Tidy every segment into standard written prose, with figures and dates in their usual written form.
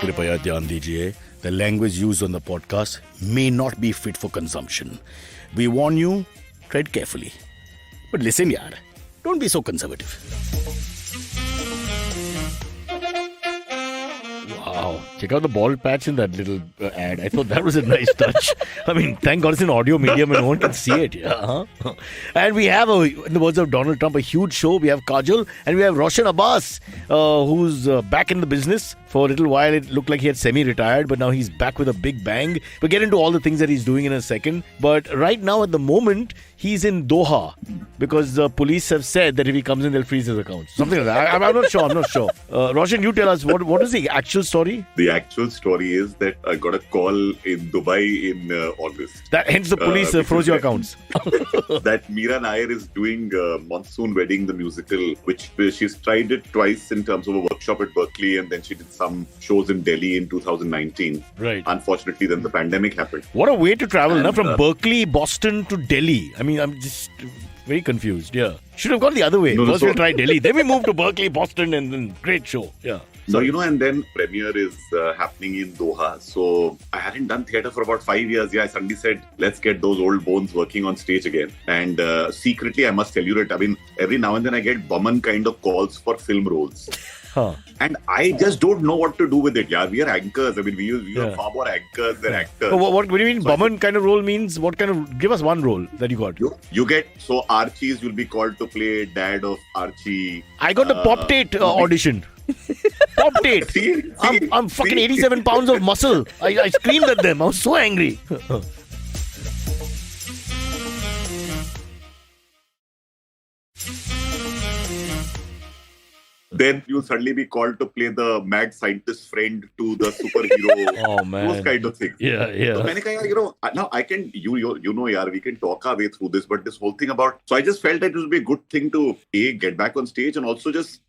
कृपया ध्यान दीजिए. The language used on the podcast may not be fit for consumption. We warn you, tread carefully. But listen, yaar, don't be so conservative. Wow, check out the bald patch in that little ad. I thought that was a nice touch. I mean, thank God it's an audio medium and no one can see it. Yeah. And we have, in the words of Donald Trump, a huge show. We have Kajol and we have Roshan Abbas, who's back in the business. For a little while, it looked like he had semi-retired, but now he's back with a big bang. We'll get into all the things that he's doing in a second. But right now, at the moment, he's in Doha because the police have said that if he comes in, they'll freeze his account. Something like that. I'm not sure. Roshan, you tell us, what is the actual story? The actual story is that I got a call in Dubai in August. Hence the police froze your accounts. That Meera Nair is doing Monsoon Wedding, the musical, which she's tried it twice in terms of a workshop at Berkeley, and then she did some shows in Delhi in 2019. Right. Unfortunately, then the pandemic happened. What a way to travel, now from Berkeley, Boston to Delhi. I mean, I'm just very confused. Yeah. Should have gone the other way. First we'll try Delhi. Then we move to Berkeley, Boston, and then great show. Yeah. So, and then premiere is happening in Doha. So I hadn't done theatre for about 5 years. Yeah, I suddenly said, let's get those old bones working on stage again. And secretly, I must tell you that, I mean, every now and then I get Baman kind of calls for film roles. Huh. And I just don't know what to do with it. Yeah, we are anchors. I mean, we are far more anchors than actors. What do you mean? Baman kind of role means what kind of? Give us one role that you got. You get, so Archie's, you'll be called to play dad of Archie. I got the Pop Tate audition. Pop Tate. I'm fucking 87 pounds of muscle. I screamed at them. I was so angry. Then you'll suddenly be called to play the mad scientist friend to the superhero. Oh man, those kind of things. Yeah. So मैंने कहा, now I can, yaar, we can talk our way through this, but this whole thing about, so I just felt that it would be a good thing to get back on stage and also just,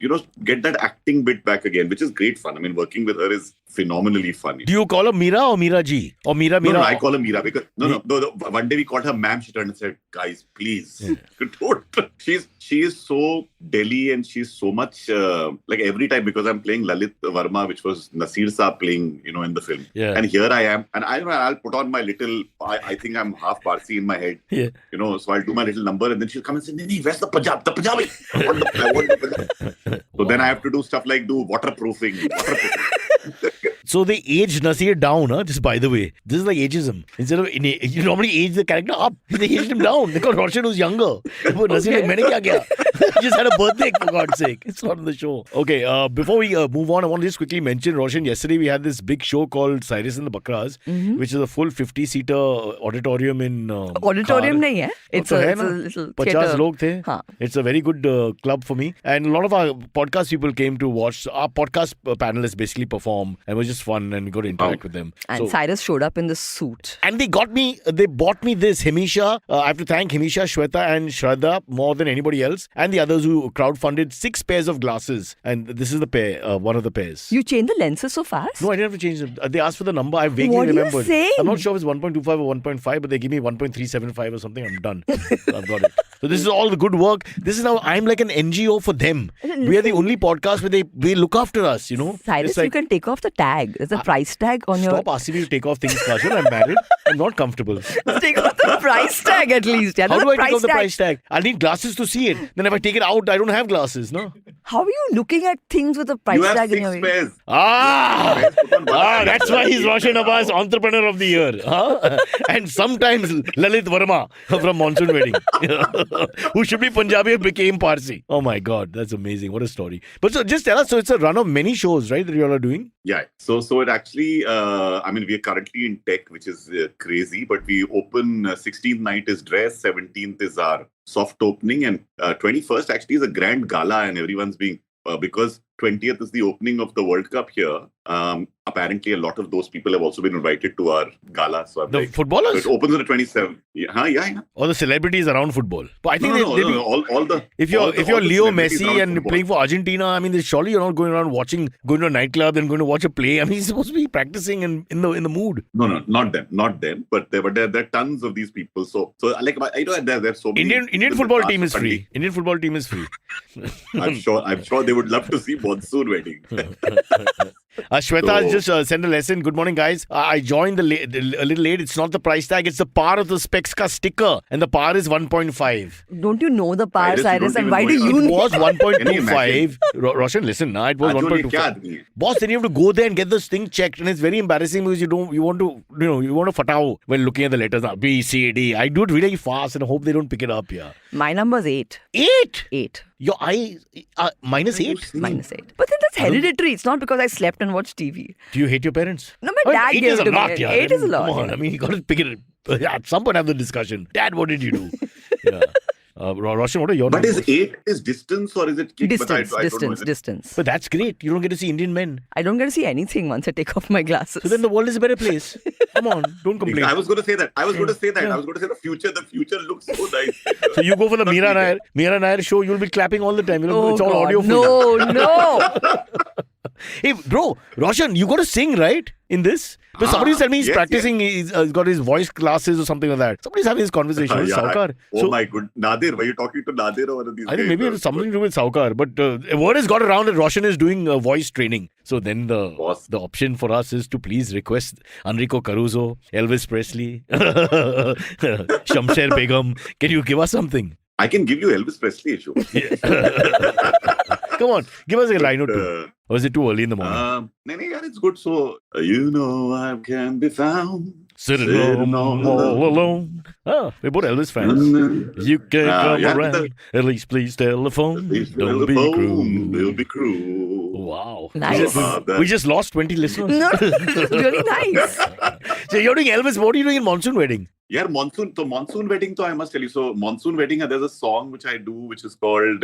get that acting bit back again, which is great fun. I mean, working with her is phenomenally funny. Do you call her Meera or Meera ji? Or Meera? No, I call her Meera because, no. One day we called her ma'am, she turned and said, guys, please, don't. She is so Delhi and she's so much, like every time, because I'm playing Lalit Verma, which was Nasir Saab playing, in the film. Yeah. And here I am, and I'll put on my little, I think I'm half Parsi in my head, so I'll do my little number and then she'll come and say, Nini, where's the Punjabi? I want the Punjabi. So then I have to do stuff like do waterproofing. So they aged Nasir down, huh? Just by the way. This is like ageism. Instead of, you normally age the character up. They aged him down. They got Roshan who's younger. But Nasir like, maine kya kiya? He just had a birthday, for God's sake. It's not on the show. Okay, before we move on, I want to just quickly mention, Roshan, yesterday we had this big show called Cyrus and the Bakras, which is a full 50-seater auditorium in Auditorium nahi hai. It's a little 50 theatre. log the. Haan. It's a very good club for me. And a lot of our podcast people came to watch. Our podcast panelists basically perform. And it was just fun and we got to interact with them. And Cyrus showed up in the suit. And they bought me this, Himisha. I have to thank Himisha, Shweta and Shraddha more than anybody else. And the others who crowdfunded 6 pairs of glasses. And this is the pair, one of the pairs. You changed the lenses so fast? No, I didn't have to change them. They asked for the number. I vaguely remembered. What are you saying? I'm not sure if it's 1.25 or 1.5, but they give me 1.375 or something. I'm done. I've got it. So this is all the good work. This is now, I'm like an NGO for them. We are the only podcast where they look after us, Cyrus, you can take off the tag. There's a price tag on your... Stop asking me to take off things, Kajol. I'm married. I'm not comfortable. Take off the price tag at least. Yeah, how do I take off the price tag? I'll need glasses to see it. Then if I take it out, I don't have glasses, no? How are you looking at things with a price tag in your... You have 6 pairs. That's why he's Roshan Abbas Entrepreneur of the Year. And sometimes Lalit Verma from Monsoon Wedding, who should be Punjabi became Parsi. Oh my God, that's amazing. What a story. But so just tell us, so it's a run of many shows, right, that you all are doing? Yeah. So it actually, we are currently in tech, which is crazy, but we open 16th night is dress, 17th is our soft opening, and 21st actually is a grand gala, and everyone's being, because 20th is the opening of the World Cup here. Up apparently a lot of those people have also been invited to our gala. So I'm The like, footballers? so it opens on the 27th. Yeah. Or the celebrities around football? But I think No. All the if you're all the Leo celebrities Messi around and football. playing for Argentina, I mean, surely you're not going around going to a nightclub and going to watch a play. I mean, he's supposed to be practicing and in the mood. No, not them. But there are tons of these people. So like there's so many. Indian football team is free. Indian football team is free. I'm sure they would love to see Monsoon Wedding. Shweta has just sent a lesson. Good morning, guys. I joined a little late. It's not the price tag. It's the par of the specs ka sticker. And the par is 1.5. Don't you know the par, Cyrus? And don't why do even you It know? was Can you 1.25. Roshan, listen, nah, it was Kajol, ye 1.25. kya aadmi hai? Boss, then you have to go there and get this thing checked, and it's very embarrassing because you want to fatao when looking at the letters. Now, B, C, D. I do it really fast and I hope they don't pick it up here. My number's 8. 8? 8. Your eye minus 8? Minus 8. But then that's hereditary. It's not because I slept and watched TV. Do you hate your parents? No, my dad 8 gave is it a to lot, me. yeah. 8 is a lot. Come on, I mean, you got to pick it. At some point, have the discussion. Dad, what did you do? Yeah. Roshan, what are your But numbers? is 8 is distance or is it kick? Distance, But I don't know, is it- distance. But that's great. You don't get to see Indian men. I don't get to see anything once I take off my glasses. So then the world is a better place. Come on, don't complain. I was going to say that. I was going to say the future. The future looks so nice. So you go for the Meera Nair show, you'll be clapping all the time. It's all God, audio. No. Hey, bro, Roshan, you got to sing, right? In this? But somebody said me he's yes, practicing, he's got his voice classes or something like that. Somebody's having this conversation with Saukar. My good. Nadir, were you talking to Nadir or one of these I think guys? maybe it's something to do with Saukar. But a word has got around that Roshan is doing voice training. So then the option for us is to please request Enrico Caruso, Elvis Presley, Shamsher Begum. Can you give us something? I can give you Elvis Presley issue. Come on, give us a line or two. Or is it too early in the morning? No, it's good. So, I can be found. Sitting all alone. We're both Elvis fans. You can come around. At least please telephone. Don't be cruel. Don't be cruel. Wow. Nice. We just lost 20 listeners. No, it's really nice. So you're doing Elvis. What are you doing in Monsoon Wedding? Yeah, Monsoon Wedding, I must tell you. So, Monsoon Wedding, there's a song which I do, which is called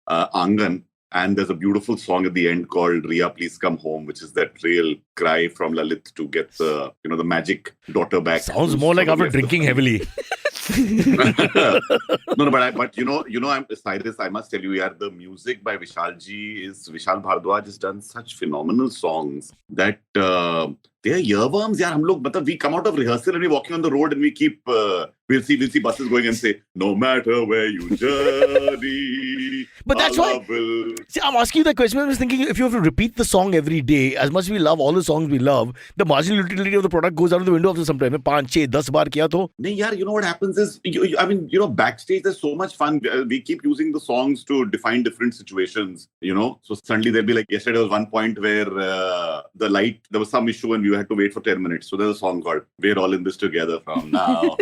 Angan. And there's a beautiful song at the end called Riya, Please Come Home, which is that real cry from Lalit to get the magic daughter back. Sounds more like after drinking heavily. No, but I'm Cyrus. I must tell you, the music by Vishal Bhardwaj has done such phenomenal songs that they are earworms. We come out of rehearsal and we're walking on the road and we keep we'll see buses going and say, no matter where you journey. But that's why. See, I'm asking you that question. I was thinking if you have to repeat the song every day, as much as we love all the songs we love, the marginal utility of the product goes out of the window after some time. 5, 6, 10 baar kiya to. No, you know what happens is, backstage there's so much fun. We keep using the songs to define different situations, So suddenly there'll be like, yesterday was one point where there was some issue and we had to wait for 10 minutes. So there's a song called We're All in This Together from now.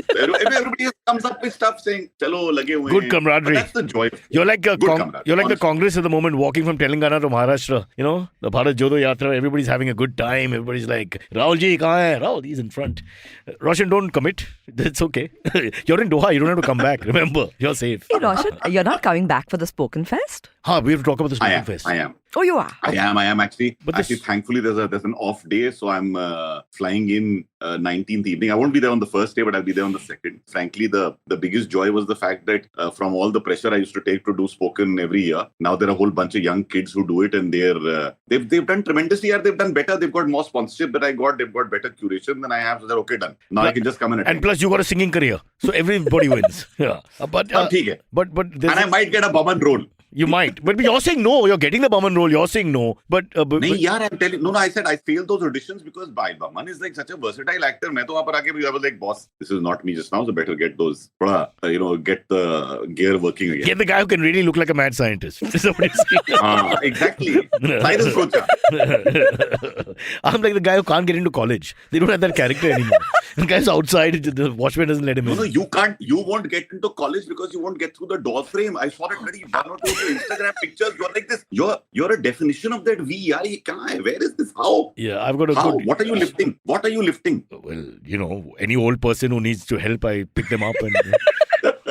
Everybody comes up with stuff saying, Chalo, lage hue. Good camaraderie. But that's the joy. You're like the Congress at the moment, walking from Telangana to Maharashtra. The Bharat Jodo Yatra. Everybody's having a good time. Everybody's like, Rahul ji, kahan hai? Rahul, he's in front. Roshan, don't commit. It's okay. You're in Doha. You don't have to come back. Remember, you're safe. Hey, Roshan, you're not coming back for the Spoken Fest? We have to talk about the Spoken Fest. I am. Oh, you are? I am actually. But actually, thankfully, there's an off day, so I'm flying in 19th evening. I won't be there on the first day, but I'll be there on the second. Frankly, the biggest joy was the fact that from all the pressure I used to take to do spoken every year, now there are a whole bunch of young kids who do it, and they've done tremendously. They've done better. They've got more sponsorship than I got. They've got better curation than I have. So they're okay, done. Now I can just come and attend. And plus, you got a singing career, so everybody wins. Yeah, but and I might get a Baman role. You might, but you're saying no. You're getting the Baman role. You're saying no, but I'm telling. No. I said I failed those auditions because Baman is like such a versatile actor. I was like, boss, this is not me just now. So better get those, get the gear working again. Get the guy who can really look like a mad scientist. Somebody exactly. Cyrus Roshan. I'm like the guy who can't get into college. They don't have that character anymore. The guy's outside. The watchman doesn't let him in. No, you can't. You won't get into college because you won't get through the door frame. I saw it very one or two Instagram pictures. You're like this. You're a definition of that V. Where is this? How? Yeah, I've got a How? good. What are you lifting? What are you lifting? Well, any old person who needs to help, I pick them up and.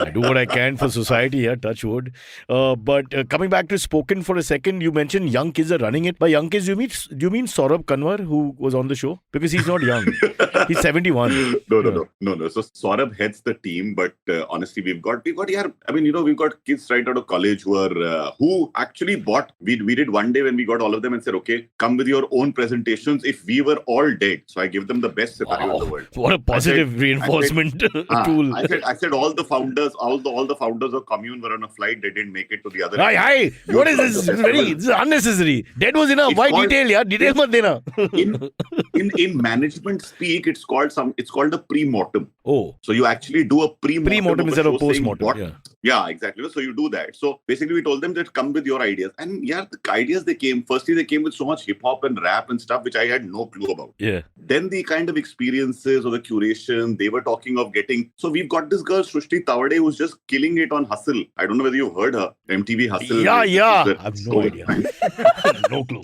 I do what I can for society, yeah, touch wood. But coming back to Spoken for a second, you mentioned young kids are running it. By young kids, do you mean Saurabh Kanwar, who was on the show? Because he's not young. He's 71. No. So Saurabh heads the team, but honestly, we've got yeah. I mean, we've got kids right out of college who actually bought. We did one day when we got all of them and said, okay, come with your own presentations. If we were all dead, so I give them the best scenario in the world. What a positive reinforcement tool. I said all the founders of Commune were on a flight. They didn't make it to the other. Hi. What is this? This is unnecessary. Dead was enough. Why detail? Yeah, detail mat dena. in management speak, it's called a pre-mortem. Oh, so you actually do a pre-mortem instead of post-mortem. Yeah, exactly. So you do that. So basically, we told them that come with your ideas, and yeah, the ideas they came. Firstly, they came with so much hip hop and rap and stuff which I had no clue about. Yeah. Then the kind of experiences or the curation they were talking of getting. So we've got this girl Srushti Tawade who's just killing it on Hustle. I don't know whether you've heard her. MTV Hustle. Yeah. I have no idea. No clue.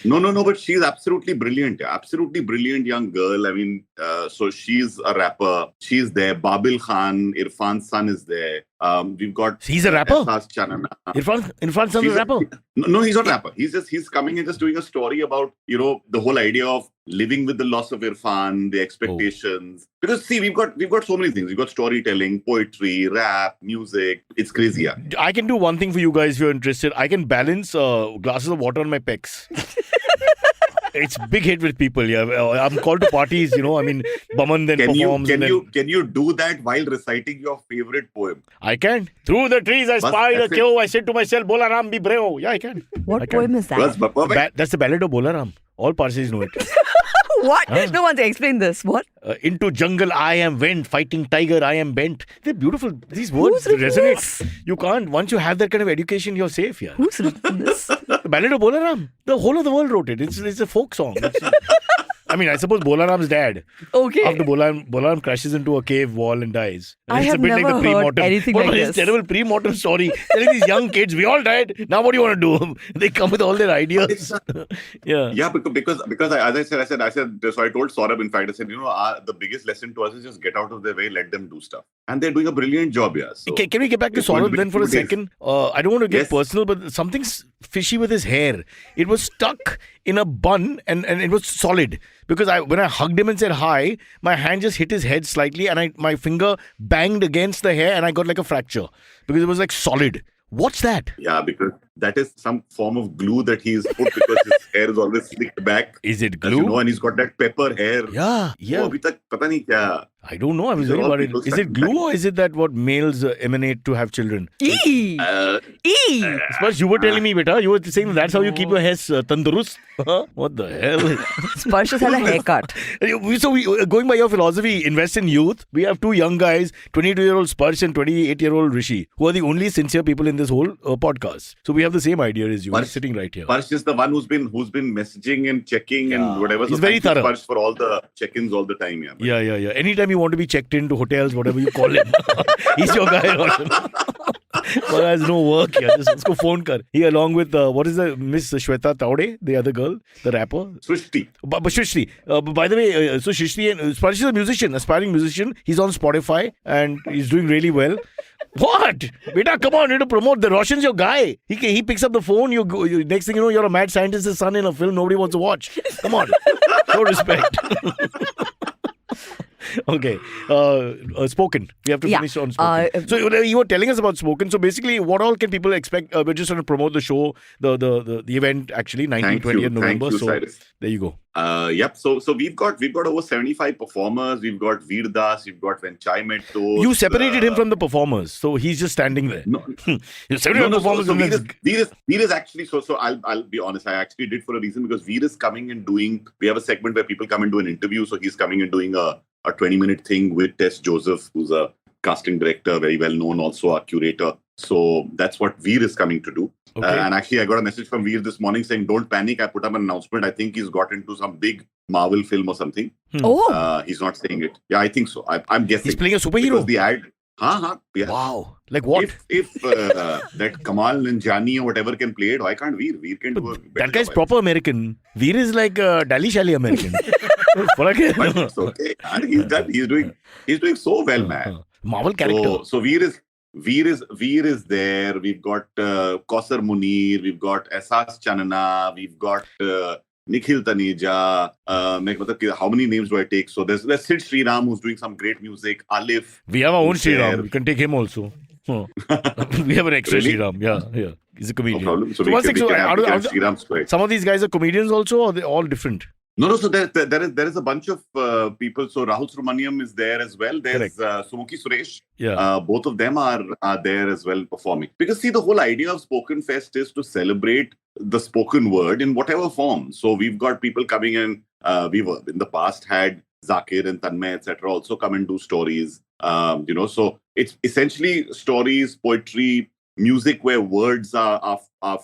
No, but she's absolutely brilliant. Yeah. Absolutely brilliant young girl. I mean, so she's a rapper. She's there. Babil Khan, Irfan's son, is there. We've got. He's a rapper. Irfan's son is a rapper. No, he's not a rapper. He's coming and just doing a story about the whole idea of living with the loss of Irfan, the expectations. Oh. Because see, we've got so many things. We've got storytelling, poetry, rap, music. It's crazy. Yeah. I can do one thing for you guys if you're interested. I can balance glasses of water on my pecs. It's big hit with people. Yeah, I'm called to parties. I mean, Baman then performs. Can you do that while reciting your favorite poem? I can. Through the trees I spied a cow. I said to myself, Bola Ram be brave. Yeah, I can. What poem is that? That's the ballad of Bola Ram. All Parsis know it. What? No one to explain this. What? Into jungle I am went, fighting tiger I am bent. They're beautiful. These words resonate. This? You can't. Once you have that kind of education, you're safe. Yeah. Who's written this? The ballad of Bola Ram. The whole of the world wrote it. It's a folk song. I mean, I suppose Bola Ram's dad. Okay. After Bola Ram crashes into a cave wall and dies. And I have never heard anything like this. It's a terrible pre-mortem story. Telling these young kids, we all died. Now what do you want to do? They come with all their ideas. Yeah, because as I said, so I told Saurabh, in fact, I said, the biggest lesson to us is just get out of their way, let them do stuff. And they're doing a brilliant job, yeah. So can we get back to Saurabh then for a second? I don't want to get personal, but something's fishy with his hair. It was stuck in a bun and it was solid. Because when I hugged him and said hi, my hand just hit his head slightly and my finger banged against the hair and I got like a fracture. Because it was like solid. What's that? Yeah, because that is some form of glue that he's put because his hair is always slicked back. Is it glue? And he's got that pepper hair. Yeah. Oh, abhi tak pata nahi kya. I don't know. I was very worried. Is it glue or is it that what males emanate to have children? Eee! Sparsh, you were telling me, beta. You were saying that's how you keep your hair tandurust. What the hell? Sparsh has had a haircut. So going by your philosophy, invest in youth. We have two young guys, 22-year-old Sparsh and 28-year-old Rishi, who are the only sincere people in this whole podcast. So we have the same idea as you. He's sitting right here. Sparsh is the one who's been messaging and checking and whatever. He's very thorough. Sparsh for all the check-ins all the time. Yeah. Anytime you want to be checked into hotels, whatever you call him, he's your guy. But has no work here. Just usko phone kar. He along with what is the Miss Shweta Taude, the other girl, the rapper. Srishti. Srishti. By the way, so Srishti and Sparsh is a musician, aspiring musician. He's on Spotify and he's doing really well. What? Beta, come on, you need to promote. The Roshan's your guy. He picks up the phone. Next thing you know, you're a mad scientist's son in a film nobody wants to watch. Come on. Show respect. Okay. Spoken. We have to finish on Spoken. So you were telling us about Spoken. So basically, what all can people expect? We're just trying to promote the show, the event actually, 19th, 20th November. Thank you, Cyrus. There you go. Yep. So we've got over 75 performers. We've got Veer Das. We've got When Chai Met Toast. You separated him from the performers, so he's just standing there. No, performers. So Veer is actually. So I'll be honest. I actually did for a reason because Veer is coming and doing. We have a segment where people come and do an interview. So he's coming and doing a 20-minute thing with Tess Joseph, who's a casting director, very well known, also a curator. So that's what Veer is coming to do. Okay. And actually, I got a message from Veer this morning saying, don't panic. I put up an announcement. I think he's got into some big Marvel film or something. Oh. He's not saying it. Yeah, I think so. I'm guessing. He's playing a superhero? Because the ad... Yeah. Wow. Like what? If that Kamal Nanjiani or whatever can play it, why can't Veer? Veer can do it. That guy's proper American. Veer is like Dali Shali American. But it's okay. He's doing so well, man. Marvel character. So Veer is there. We've got Kausar Munir. We've got Esas Chanana. We've got Nikhil Taneja. How many names do I take? So there's Sid Sriram, who's doing some great music. Alif. We have our own who's there. Sriram. You can take him also. We have an extra Really? Sriram. Yeah. He's a comedian. No problem. So So we what's can, it- so have how- Sriram's square. Some of these guys are comedians also, or they're all different? No. So there is a bunch of people. So Rahul Subramaniam is there as well. There's Sumuki Suresh. Yeah. Both of them are there as well performing. Because see, the whole idea of Spoken Fest is to celebrate the spoken word in whatever form. So we've got people coming in. We've in the past had Zakir and Tanmay, etc. also come and do stories. So it's essentially stories, poetry, music where words are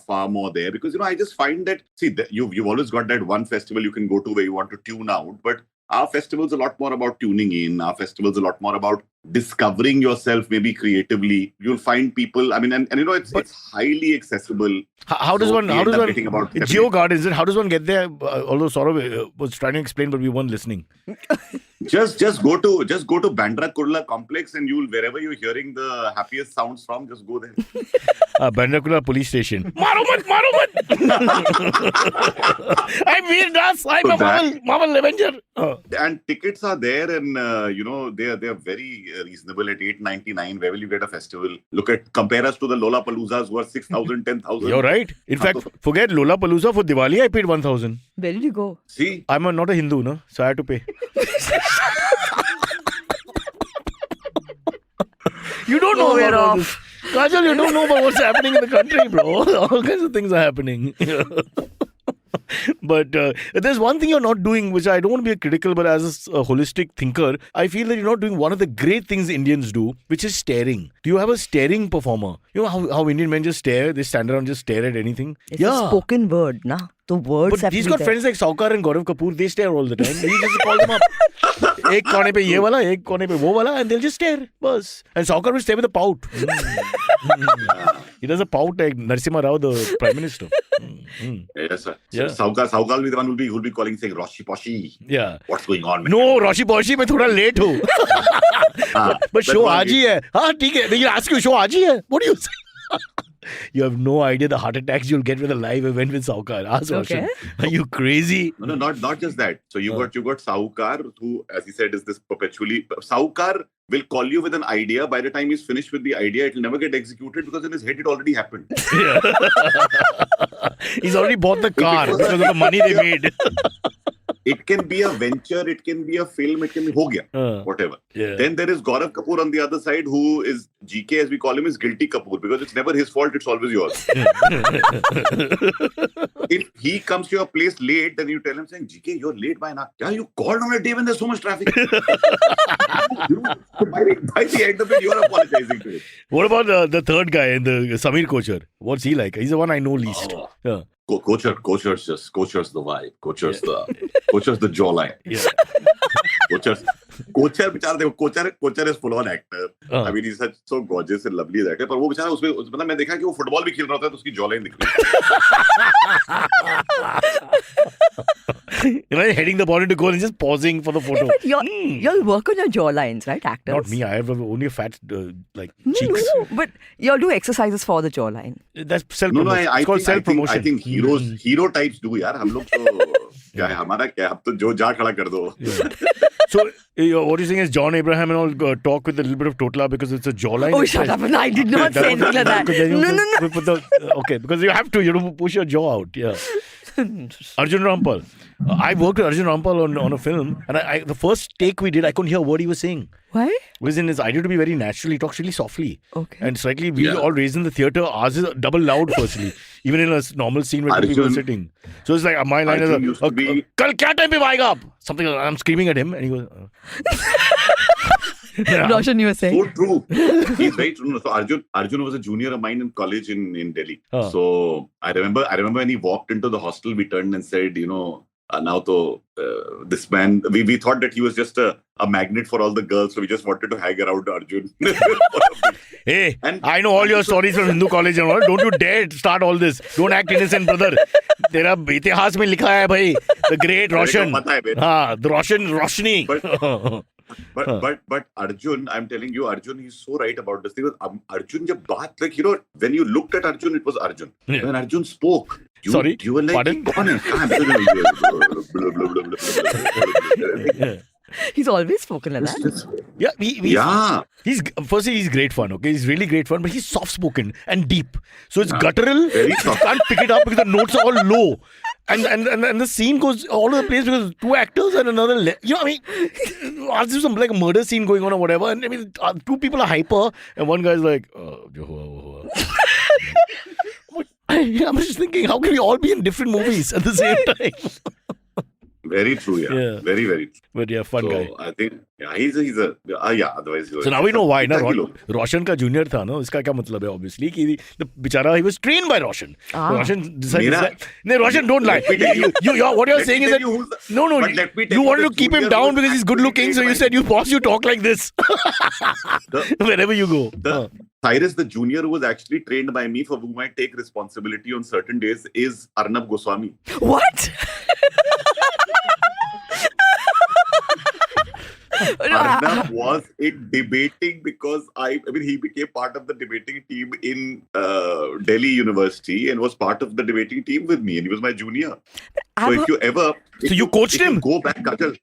far more there. Because I just find that you've always got that one festival you can go to where you want to tune out, but our festival's a lot more about tuning in. Our festival's a lot more about discovering yourself, maybe creatively. You'll find people. I mean, and it's highly accessible. How does So one? we How end does up one? getting about It's 70. Geo Gardens. How does one get there? Although Saurav was trying to explain, but we weren't listening. Just go to Bandra Kurla complex, and you'll wherever you're hearing the happiest sounds from, just go there. Bandrakula police station. Marumat. I'm Veer Das. I'm So a Marvel Avenger. And tickets are there, and they are very reasonable at $8.99. Where will you get a festival? Compare us to the Lollapaloozas who are 6,000, 10,000. You're right. In fact, forget Lollapalooza. For Diwali, I paid 1,000. Where did you go? See, I'm not a Hindu, no? So I had to pay. You don't know We're about all off. this. Kajol, you don't know about what's happening in the country, bro. All kinds of things are happening. But there's one thing you're not doing, which I don't want to be critical, but as a holistic thinker, I feel that you're not doing one of the great things Indians do, which is staring. Do you have a staring performer? You know how Indian men just stare? They stand around and just stare at anything? It's a spoken word, na? The words But have he's to got be friends like Saukar and Gaurav Kapoor. They stare all the time. He just calls them up. Ek kone pe ye wala, ek kone pe wo wala, and they'll just stare. Bus. And Saukar will stare with a pout. He does a pout like Narasimha Rao, the Prime Minister. yes, sir. Yeah. Saukar will be the one who'll be calling, saying, Roshi Poshi. Yeah. What's going on, man? No, Roshi Poshi में थोड़ा late हो. But show one आज ही है. हाँ ठीक है. They ask you show आज ही है. What do you say? You have no idea the heart attacks you'll get with a live event with Saukar. Ask Roshan. Are you crazy? No, not just that. So you got Saukar, who, as he said, is this perpetually. Saukar will call you with an idea. By the time he's finished with the idea, it will never get executed because in his head it already happened. Yeah. He's already bought the car because of the money they made. It can be a venture, it can be a film, it can be ho gaya, whatever. Yeah. Then there is Gaurav Kapoor on the other side, who is GK, as we call him, is guilty Kapoor because it's never his fault, it's always yours. If he comes to your place late, then you tell him saying, GK, you're late by now. Yeah, you called on a day when there's so much traffic. By the end of it, you're apologizing to him. What about the third guy in the Samir Kochar? What's he like? He's the one I know least. Yeah. Kocher's the vibe. Kocher's the jawline. Yeah. Kocher is full on actor. I mean, he's so gorgeous and lovely as actor. पर वो बेचारा उसमें मतलब मैं देखा कि वो football भी खेल रहा था तो उसकी jawline दिख रही है. Heading the ball into goal and just pausing for the photo. But you'll work on your jawlines, right, actors? Not me. I have only a fat cheeks. No, but you'll do exercises for the jawline. That's self No, promotion. It's called self promotion. I think hero types do यार हम लोग तो क्या है हमारा क्या अब तो जो जा खड़ा कर दो. So what you're saying is John Abraham and all talk with a little bit of totla because it's a jawline. Oh, shut up. No, I did not say anything like that. No. Okay, because you have to push your jaw out. Yeah. Arjun Rampal. I worked with Arjun Rampal on a film, and the first take we did, I couldn't hear a word he was saying. Why? It was in his idea to be very natural. He talks really softly. Okay. And slightly, we all raised in the theatre, ours is double loud firstly. Even in a normal scene where two people are sitting. So it's like, my line is, Kal kya time pe aayega aap? Something like that. I'm screaming at him, and he goes, yeah. Roshan, you were saying. So true. He's very true. So Arjun was a junior of mine in college in Delhi. So I remember when he walked into the hostel, we turned and said, now to this man, we thought that he was just a magnet for all the girls, so we just wanted to hang around Arjun. Hey, I know all your stories from Hindu college and all. Don't you dare start all this. Don't act innocent, brother. तेरा इतिहास में लिखा है भाई, the great Roshan. पता है हाँ, the Roshan Roshni. But Arjun, I'm telling you, Arjun, he's so right about this thing. Arjun, jab baat, like, you know, when you looked at Arjun, it was Arjun. Yeah. When Arjun spoke, you were like, pardon? "Kaun hai?" He's always spoken like that. Yeah, Yeah. Firstly, he's great fun, okay? He's really great fun, but he's soft-spoken and deep. So it's guttural. Very You soft. can't pick it up because the notes are all low. And the scene goes all over the place because two actors and another... you know, I mean, ask you some like a murder scene going on or whatever. And I mean, two people are hyper and one guy's like... I'm just thinking, how can we all be in different movies at the same time? Very true, yeah. Very, very true. But yeah, fun guy. So I think, yeah, he's a otherwise. So now we know why. Na, Thank you. Roshan का junior था ना, इसका क्या मतलब है? Obviously, कि the बिचारा, he was trained by Roshan. So Roshan decided. No, Roshan, don't lie. What you're saying is that no, you wanted to keep him down because he's good looking. So you said, you talk like this wherever you go. Cyrus, the junior who was actually trained by me, for whom I take responsibility on certain days, is Arnab Goswami. What? Arnab was in debating because I mean, he became part of the debating team in Delhi University and was part of the debating team with me, and he was my junior. So you coached him? Go back, Kajol.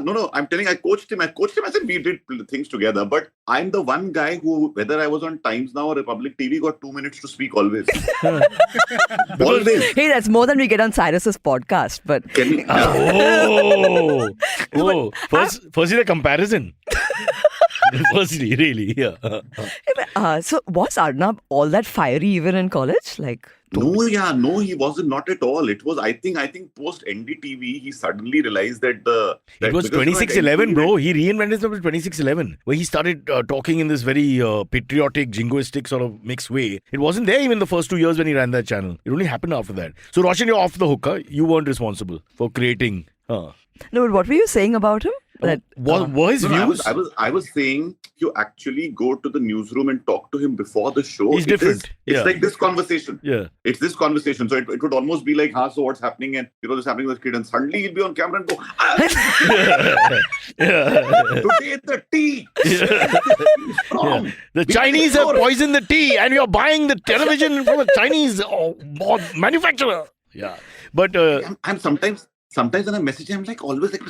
No. I'm telling you, I coached him. I said we did things together. But I'm the one guy who, whether I was on Times Now or Republic TV, got 2 minutes to speak always. Always. Hey, that's more than we get on Cyrus's podcast. But firstly, the comparison. Firstly, really, yeah. So was Arnab all that fiery even in college? Like. No, he wasn't, not at all. It was, I think post NDTV, he suddenly realized that it was 2611, bro. He reinvented himself in 2611, where he started talking in this very patriotic, jingoistic sort of mixed way. It wasn't there even the first 2 years when he ran that channel. It only happened after that. So Roshan, you're off the hook, huh? You weren't responsible for creating. No, but what were you saying about him? Were his views? I was saying you actually go to the newsroom and talk to him before the show. He's different. It's like this conversation. Yeah. It's this conversation. So it would almost be like, so what's happening? And this is happening with the kid. And suddenly he'll be on camera and go, today the tea. The Chinese have poisoned the tea and you're buying the television from a Chinese manufacturer. Yeah. But I'm sometimes when I message him, I'm like, always like,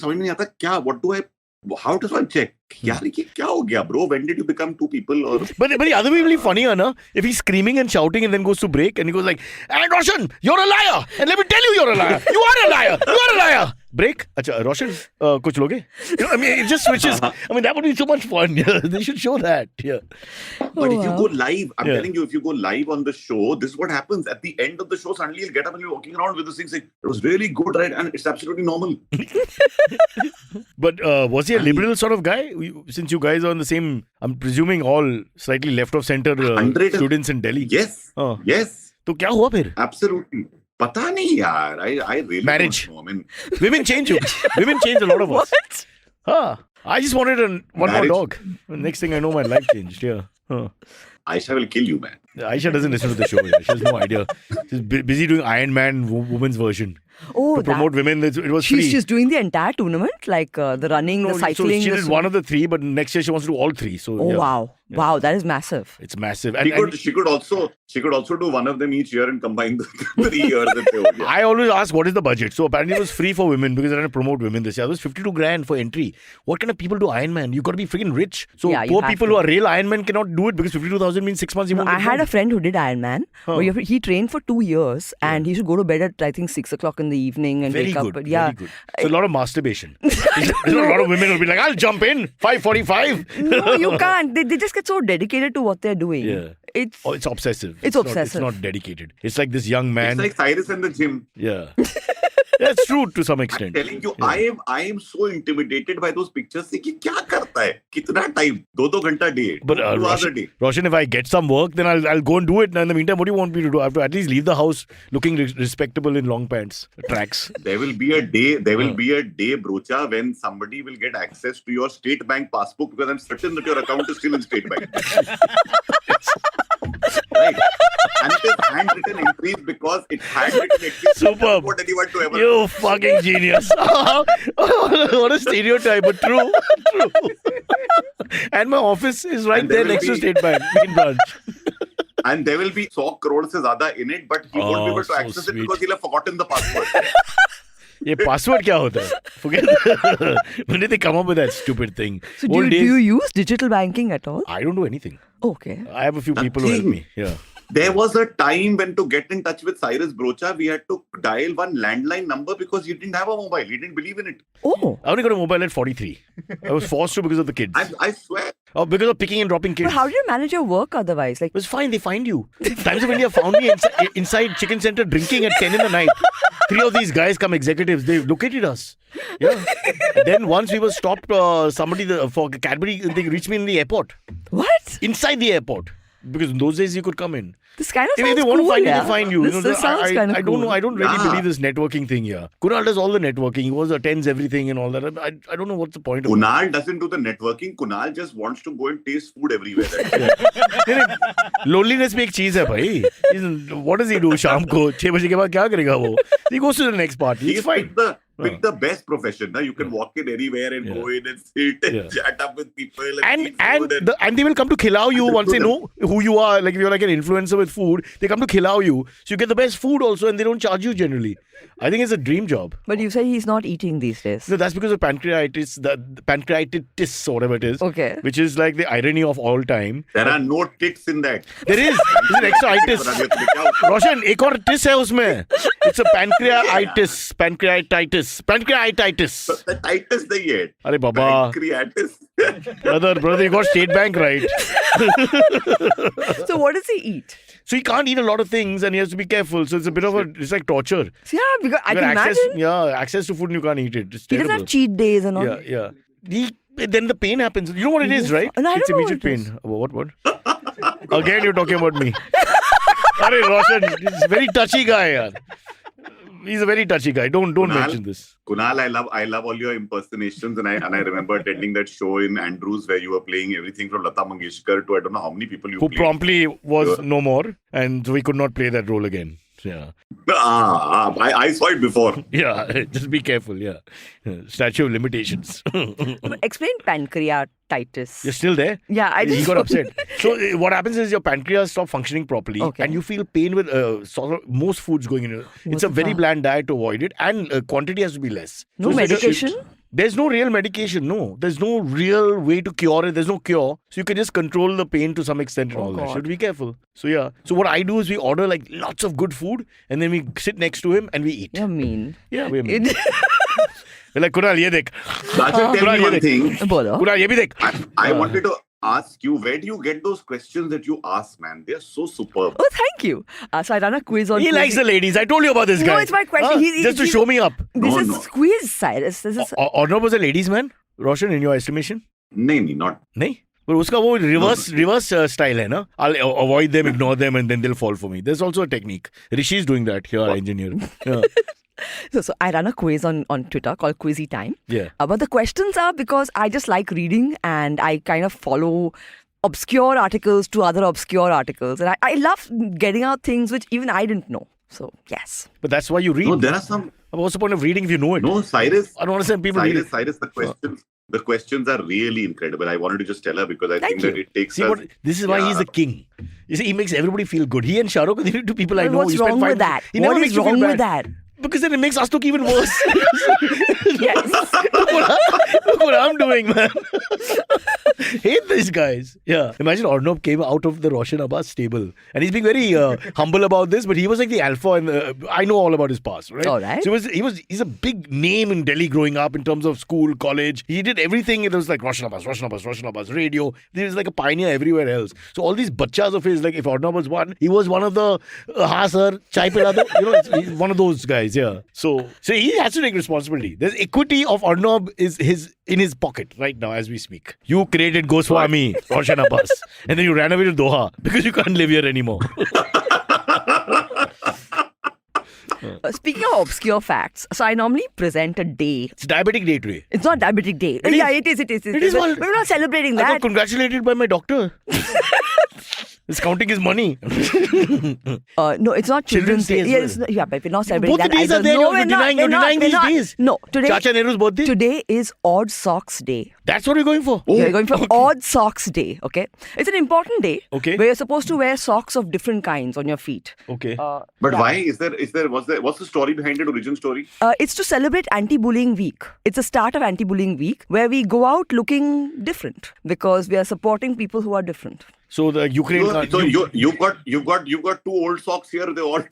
how does one check? Kya ho gaya, bro? When did you become two people? Or... But the other way will be funnier, na? If he's screaming and shouting and then goes to break and he goes like, and Roshan, you're a liar. And let me tell you, you're a liar. You are a liar. You are a liar. Break. Acha, Roshan, kuch loge? You know, I mean, it just switches. I mean, that would be so much fun. Yeah, they should show that. Yeah. But if you go live, I'm telling you, if you go live on the show, this is what happens. At the end of the show, suddenly you'll get up and you're walking around with this thing saying, it was really good, right? And it's absolutely normal. But was he a liberal sort of guy? Since you guys are on the same, I'm presuming all slightly left of center students in Delhi. Yes. Yes. So क्या हुआ फिर? Absolutely. Pata nahi yaar. I really marriage. don't know. I mean, women change you. Women change a lot of us. What? I just wanted one more dog. Next thing I know, my life changed. Yeah. Aisha will kill you, man. Aisha doesn't listen to the show. Yeah. She has no idea. She's busy doing Iron Man women's version. To promote women, it was free. She's doing the entire tournament, like the running, the cycling. So she did one of the three, but next year she wants to do all three. So wow. Yeah. Wow, that is massive. It's massive. She could also do one of them each year and combine the 3 years. I always ask, what is the budget? So apparently it was free for women because they're trying to promote women this year. It was 52 grand for entry. What kind of people do Ironman? You got to be freaking rich. So poor people who are real Ironman cannot do it because 52,000 means 6 months. I had a friend who did Ironman. He trained for 2 years and he should go to bed at I think 6 o'clock in the evening and wake up. But very good. So a lot of masturbation. A lot of women will be like, I'll jump in 5:45. No, you can't. They just get so dedicated to what they're doing. Yeah. It's obsessive. It's obsessive. It's not dedicated. It's like this young man. It's like Cyrus in the gym. Yeah. That's true to some extent. I'm telling you, I am so intimidated by those pictures. See, kya karta hai? Kitna time? 2 ghanta day. But Roshan, if I get some work, then I'll go and do it. And in the meantime, what do you want me to do? I have to at least leave the house looking respectable in long pants, tracks. There will be a day, Brocha, when somebody will get access to your State Bank passbook because I'm certain that your account is still in State Bank. Right? And it is handwritten entries because it's handwritten entries. Superb. I don't want anyone to ever. You fucking genius. What a stereotype, but true. And my office is right And there there will next to be- State Bank, main branch. And there will be 100 crore se zyada in it, but he won't be able to so access sweet. it because he'll have forgotten the password. ये password क्या होता है? Forget. When did they come up with that stupid thing? So do Old you, days, do you use digital banking at all? I don't do anything. Okay. I have a few people who help me. Yeah. There was a time when to get in touch with Cyrus Brocha, we had to dial one landline number because he didn't have a mobile. He didn't believe in it. Oh. I only got a mobile at 43. I was forced to because of the kids. I swear. Oh, because of picking and dropping kids. But how do you manage your work otherwise? Like, It was fine. They find you. Times of India found me inside Chicken Center drinking at 10 in the night. 3 of these guys come executives. They located us. Yeah. Then once we were stopped, for Cadbury, they reached me in the airport. what? Inside the airport. Because in those days you could come in. This kind of If sounds they want cool, to find you, yeah? they find you. This sounds kind of I cool. don't know. I don't really Yeah. believe this networking thing here. Kunal does all the networking. He attends everything and all that. I don't know what's the point of it. Kunal doesn't do the networking. Kunal just wants to go and taste food everywhere. Loneliness में एक चीज है भाई. What does he do शाम को 6 बजे के बाद क्या करेगा वो? He goes to the next party. He's He's fine. picked the best profession. Na? You can walk in anywhere and go in and sit and chat up with people and eat food And they will come to khilao you once they know who you are. Like if you're like an influencer with food, they come to khilao you. So you get the best food also and they don't charge you generally. I think it's a dream job. But you say he's not eating these days. No, that's because of pancreatitis, the pancreatitis or whatever it is. Okay. Which is like the irony of all time. There are no tits in that. There is. It's an extra itis. Roshan, एक और tis है उसमें. It's a pancreatitis. Pancreatitis. The tightest they get. अरे बाबा. Pancreatitis. Brother, you got State Bank right. So what does he eat? So he can't eat a lot of things and he has to be careful. So it's a bit of it's like torture. Yeah, because I You can got imagine. access to food and you can't eat it. It's He terrible. doesn't have cheat days and all. Yeah. Then the pain happens. You know what it is, right? No, I It's don't know immediate what it pain. What? Again, you're talking about me. Arey Roshan, he's a very touchy guy, yaar. He's a very touchy guy. Don't mention this. Kunal, I love all your impersonations, and I remember attending that show in Andrews where you were playing everything from Lata Mangeshkar to I don't know how many people you Who played. promptly was no more, and so we could not play that role again. Yeah. I saw it before. Yeah, just be careful. Yeah. Statute of limitations. Explain pancreatitis. You're still there? Yeah, I He just got upset. So what happens is your pancreas stop functioning properly, Okay. and you feel pain with sort of most foods going in. It's a the very fuck? bland diet to avoid it, and quantity has to be less. No So it's like medication? There's no real medication. No, there's no real way to cure it. There's no cure, so you can just control the pain to some extent and all that. So you have to be careful. So yeah. So what I do is we order like lots of good food, and then we sit next to him and we eat. You're mean. Yeah, we're mean. We're like Kunal, ye dekh. Sachin, tell me one thing. Bolo. Kunal, ye bhi dekh. I wanted to ask you, where do you get those questions that you ask, man? They're so superb. Oh, thank you. So I run a quiz on He likes the ladies. I told you about this No, guy. it's my question. Just to show me up. This No, is no. quiz, Cyrus. This is Arnab was a ladies man, Roshan, in your estimation? No, not. नहीं? But उसका वो reverse style है ना? I'll avoid them, ignore them, and then they'll fall for me. There's also a technique. Rishi's doing that here, our engineer. Yeah. so I run a quiz on Twitter called Quizzy Time. Yeah. But the questions are because I just like reading and I kind of follow obscure articles to other obscure articles. And I love getting out things which even I didn't know. So, yes. But that's why you read. No, there are some. What's the point of reading if you know it? No, Cyrus. I don't understand people read it. Cyrus, the questions are really incredible. I wanted to just tell her because I Thank think that you. it takes See, us. this is why he's the king. You see, he makes everybody feel good. He and Shah Rukh, they're two people I know. What's You spend wrong 5 with that? He never What makes is you feel wrong bad. with that? Because then it makes us look even worse. Yes. Look what I'm doing, man. Hate these guys. Yeah. Imagine Arnab came out of the Roshan Abbas stable. And he's being very humble about this, but he was like the alpha and I know all about his past, right? All right. So he's a big name in Delhi growing up in terms of school, college. He did everything. It was like Roshan Abbas, radio. He was like a pioneer everywhere else. So all these bachas of his, like if Arnab was one, he was one of the हाँ sir, chai pila do. He's one of those guys, yeah. So he has to take responsibility. There's equity of Arnab is in his pocket right now as we speak. You created Goswami, Roshan Abbas, and then you ran away to Doha because you can't live here anymore. Speaking of obscure facts, so I normally present a day. It's diabetic day today. It's not diabetic day. It Yeah, is. it is. It is But one- we're not celebrating I that. got congratulated by my doctor. It's counting his money. No, it's not Children's Day. as Yeah, well. it's not, yeah, but we're not celebrating Both the that days either. are there. No, You're we're denying- not. you're denying we're these not. days. No, today. Chacha Nehru's birthday? Today is Odd Socks Day. That's what you're going for? We're going for Odd Socks Day. Okay, it's an important day. Okay. Where you're supposed to wear socks of different kinds on your feet. Okay. But why what's the story behind it? Origin story? It's to celebrate Anti-Bullying Week. It's a start of Anti-Bullying Week where we go out looking different because we are supporting people who are different. So the Ukraine... So you've got two old socks here. They all.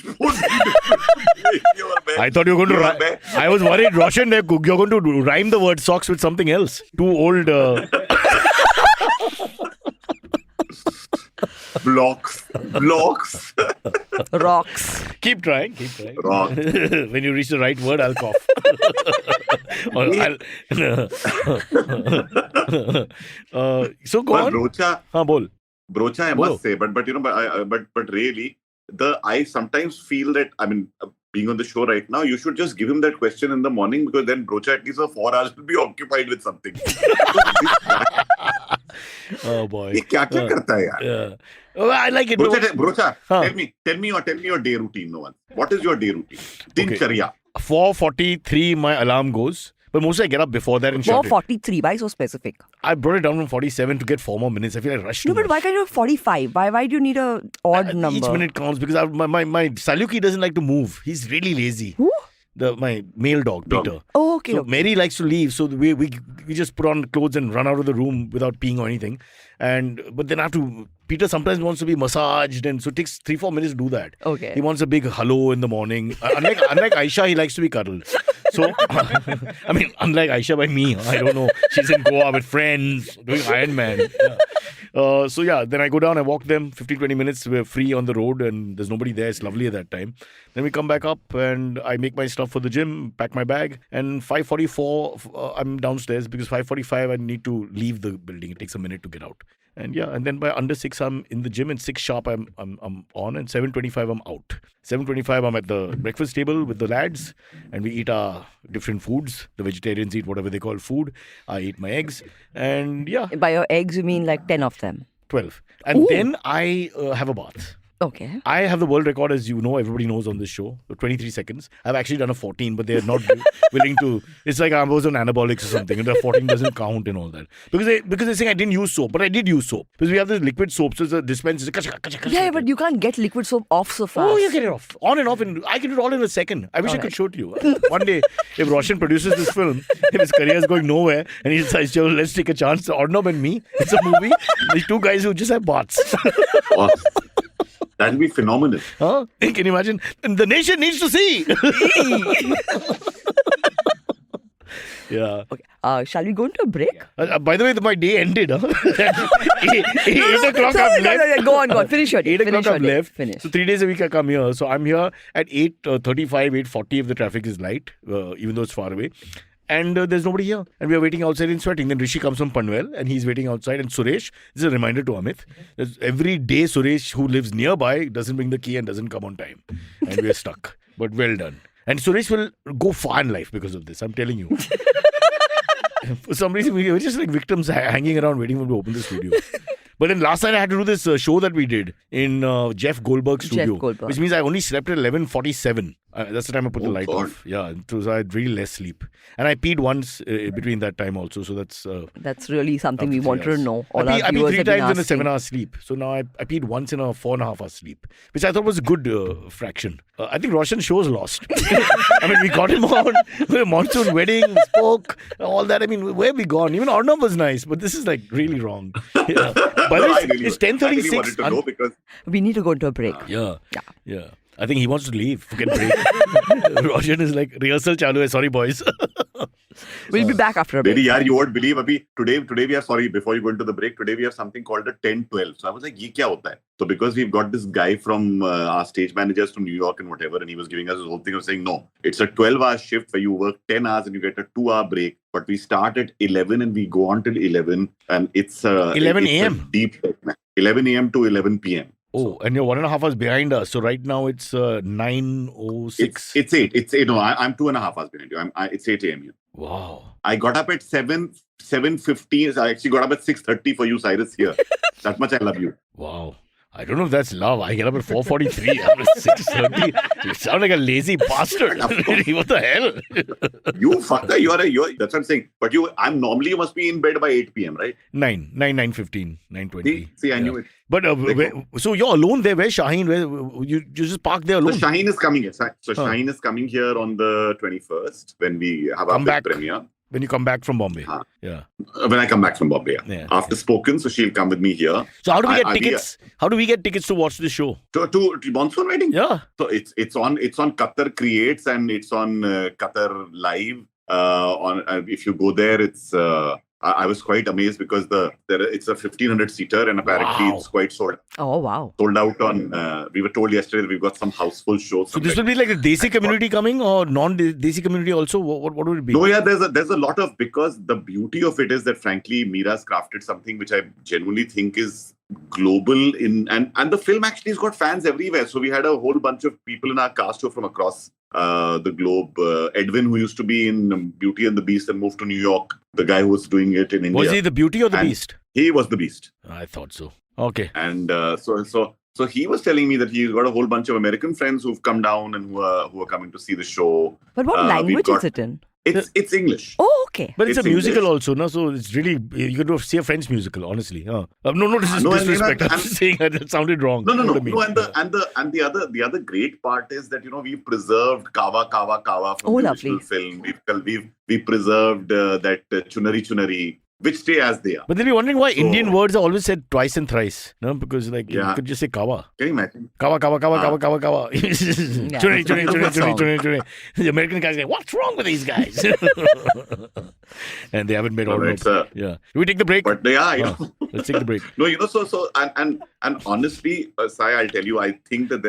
I thought you were going to... I was worried, Roshan, you're going to rhyme the word socks with something else. Two old... Blocks. Rocks. Keep trying. Rock. When you reach the right word, I'll cough. Or so go But on. Brocha, Haan, bol. I must say, but really, I sometimes feel that, I mean, being on the show right now, you should just give him that question in the morning, because then Brocha at least for 4 hours will be occupied with something. Oh boy. ये क्या करता है यार? Yeah. Oh, I like it. Brocha, Huh. tell me your day routine. No one. What is your day routine? Dincharya. 4:43 my alarm goes. But mostly I get up before that and shut it. 4:43. Why so specific? I brought it down from 47 to get 4 more minutes. I feel I rushed too No, but much. why can't you have 45? Why do you need a odd number? Each minute counts because my Saluki doesn't like to move. He's really lazy. Who? My male dog, Peter. Oh, okay. So okay. Mary likes to leave, so we just put on clothes and run out of the room without peeing or anything. But then I have to. Peter sometimes wants to be massaged, and so it takes 3-4 minutes to do that. Okay. He wants a big hello in the morning. Unlike Aisha, he likes to be cuddled. So, I mean, unlike Aisha by me, I don't know. She's in Goa with friends doing Iron Man. Yeah. Then I go down, I walk them 15-20 minutes. We're free on the road and there's nobody there. It's lovely at that time. Then we come back up and I make my stuff for the gym, pack my bag. And 5:44, I'm downstairs because 5:45 I need to leave the building. It takes a minute to get out. And then by under 6 I'm in the gym, and 6 sharp I'm on, and 7:25 I'm out. 7:25 I'm at the breakfast table with the lads, and we eat our different foods. The vegetarians eat whatever they call food. I eat my eggs, and By your eggs, you mean like 10 of them? 12. And then I have a bath. Okay. I have the world record, as you know, everybody knows on this show, 23 seconds. I've actually done a 14, but they're not willing to. It's like I was on anabolics or something, and the 14 doesn't count and all that. Because they're saying I didn't use soap, but I did use soap. Because we have this liquid soap, so it's a dispenser. Yeah, but you can't get liquid soap off so fast. Oh, you get it off. On and off, and I can do it all in a second. I wish I could show it to you. One day, if Roshan produces this film, if his career is going nowhere, and he decides, let's take a chance, Arnab and me, it's a movie. These two guys who just have baths. Wow. That'll be phenomenal. Huh? Can you imagine? The nation needs to see. Yeah. Okay. Shall we go into a break? By the way, my day ended. 8 o'clock I've left. No. Go on. Finish your day. 8 o'clock I've left. Finish. So 3 days a week I come here. So I'm here at 8:35, 8:40 if the traffic is light, even though it's far away. And there's nobody here. And we are waiting outside and sweating. Then Rishi comes from Panvel and he's waiting outside. And Suresh, this is a reminder to Amit, that every day Suresh, who lives nearby, doesn't bring the key and doesn't come on time. And we are stuck. But well done. And Suresh will go far in life because of this. I'm telling you. For some reason, we were just like victims hanging around waiting for him to open the studio. But then last night I had to do this show that we did in Jeff Goldberg's studio. Which means I only slept at 11:47. That's the time I put the light off. Yeah, so I had really less sleep. And I peed once between that time also. So that's really something we want to know. I peed 3 times in a 7-hour sleep. So now I peed once in a 4.5-hour sleep, which I thought was a good fraction. I think Roshan's show's lost. I mean, we got him on Monsoon Wedding, spoke, all that. I mean, where have we gone? Even Arnab was nice, but this is like really wrong. Yeah. But it's 10:36. I really wanted to know because we need to go into a break. Yeah. I think he wants to leave. Forget break. Roshan is like, rehearsal chalu hai. Sorry, boys. We'll be back after a break. Baby, yaar, you won't believe, Abhi, today we have, sorry, before you go into the break, today we have something called a 10-12. So I was like, ye kya hota hai? So because we've got this guy from our stage managers from New York and whatever, and he was giving us this whole thing of saying, no, it's a 12-hour shift where you work 10 hours and you get a 2-hour break. But we start at 11 and we go on till 11. And it's 11 a.m. deep 11 a.m. to 11 p.m. Oh, and you're 1.5 hours behind us. So right now it's 9:06. It's 8. It's 8. No, I'm 2.5 hours behind you. It's 8 a.m. here. Wow. I got up at 7:15. I actually got up at 6:30 for you, Cyrus, here. That much I love you. Wow. I don't know if that's love. I get up at 4:43. I'm at 6:30. You sound like a lazy bastard. What the hell? You fucker, that's what I'm saying. But you must be in bed by 8 p.m., right? 9:15, 9:20. See, I knew it. But so you're alone there. Where's Shaheen? Where you just park there alone? So Shaheen is coming here. So Shaheen is coming here on the 21st when we have our big premiere. When you come back from Bombay. Yeah. When I come back from Bombay, yeah. After Spoken, so she'll come with me here. So how do we get tickets? How do we get tickets to watch the show? To Monsoon Wedding? Yeah. So it's on Qatar Creates and it's on Qatar Live. If you go there, it's I was quite amazed because it's a 1,500 seater and apparently it's quite sold. Oh wow! Sold out on. We were told yesterday that we've got some houseful shows. So this will be like a Desi community coming or non-Desi community also. What would it be? No, yeah, there's a lot of, because the beauty of it is that frankly Meera's crafted something which I genuinely think is global and the film actually has got fans everywhere. So we had a whole bunch of people in our cast who are from across the globe. Edwin, who used to be in Beauty and the Beast and moved to New York, the guy who was doing it in India. Was he the Beauty or the Beast? He was the Beast. I thought so. Okay. And so he was telling me that he's got a whole bunch of American friends who've come down and who are coming to see the show. But what language is it in? It's English. Oh, okay. But it's a musical English also, no? So it's really, you can see a French musical, honestly. No, disrespect. I'm saying that sounded wrong. No. And the other great part is that we've preserved Kawa from the original film. We've preserved that Chunari Chunari, which stay as they are. But they'll be wondering why Indian words are always said twice and thrice. No, because you could just say kawa. Can you imagine? Kawa. Chuni. The American guys say, what's wrong with these guys? And they haven't made all notes. Yeah. Do we take the break? But let's take the break. No, and honestly, Sai, I'll tell you, I think that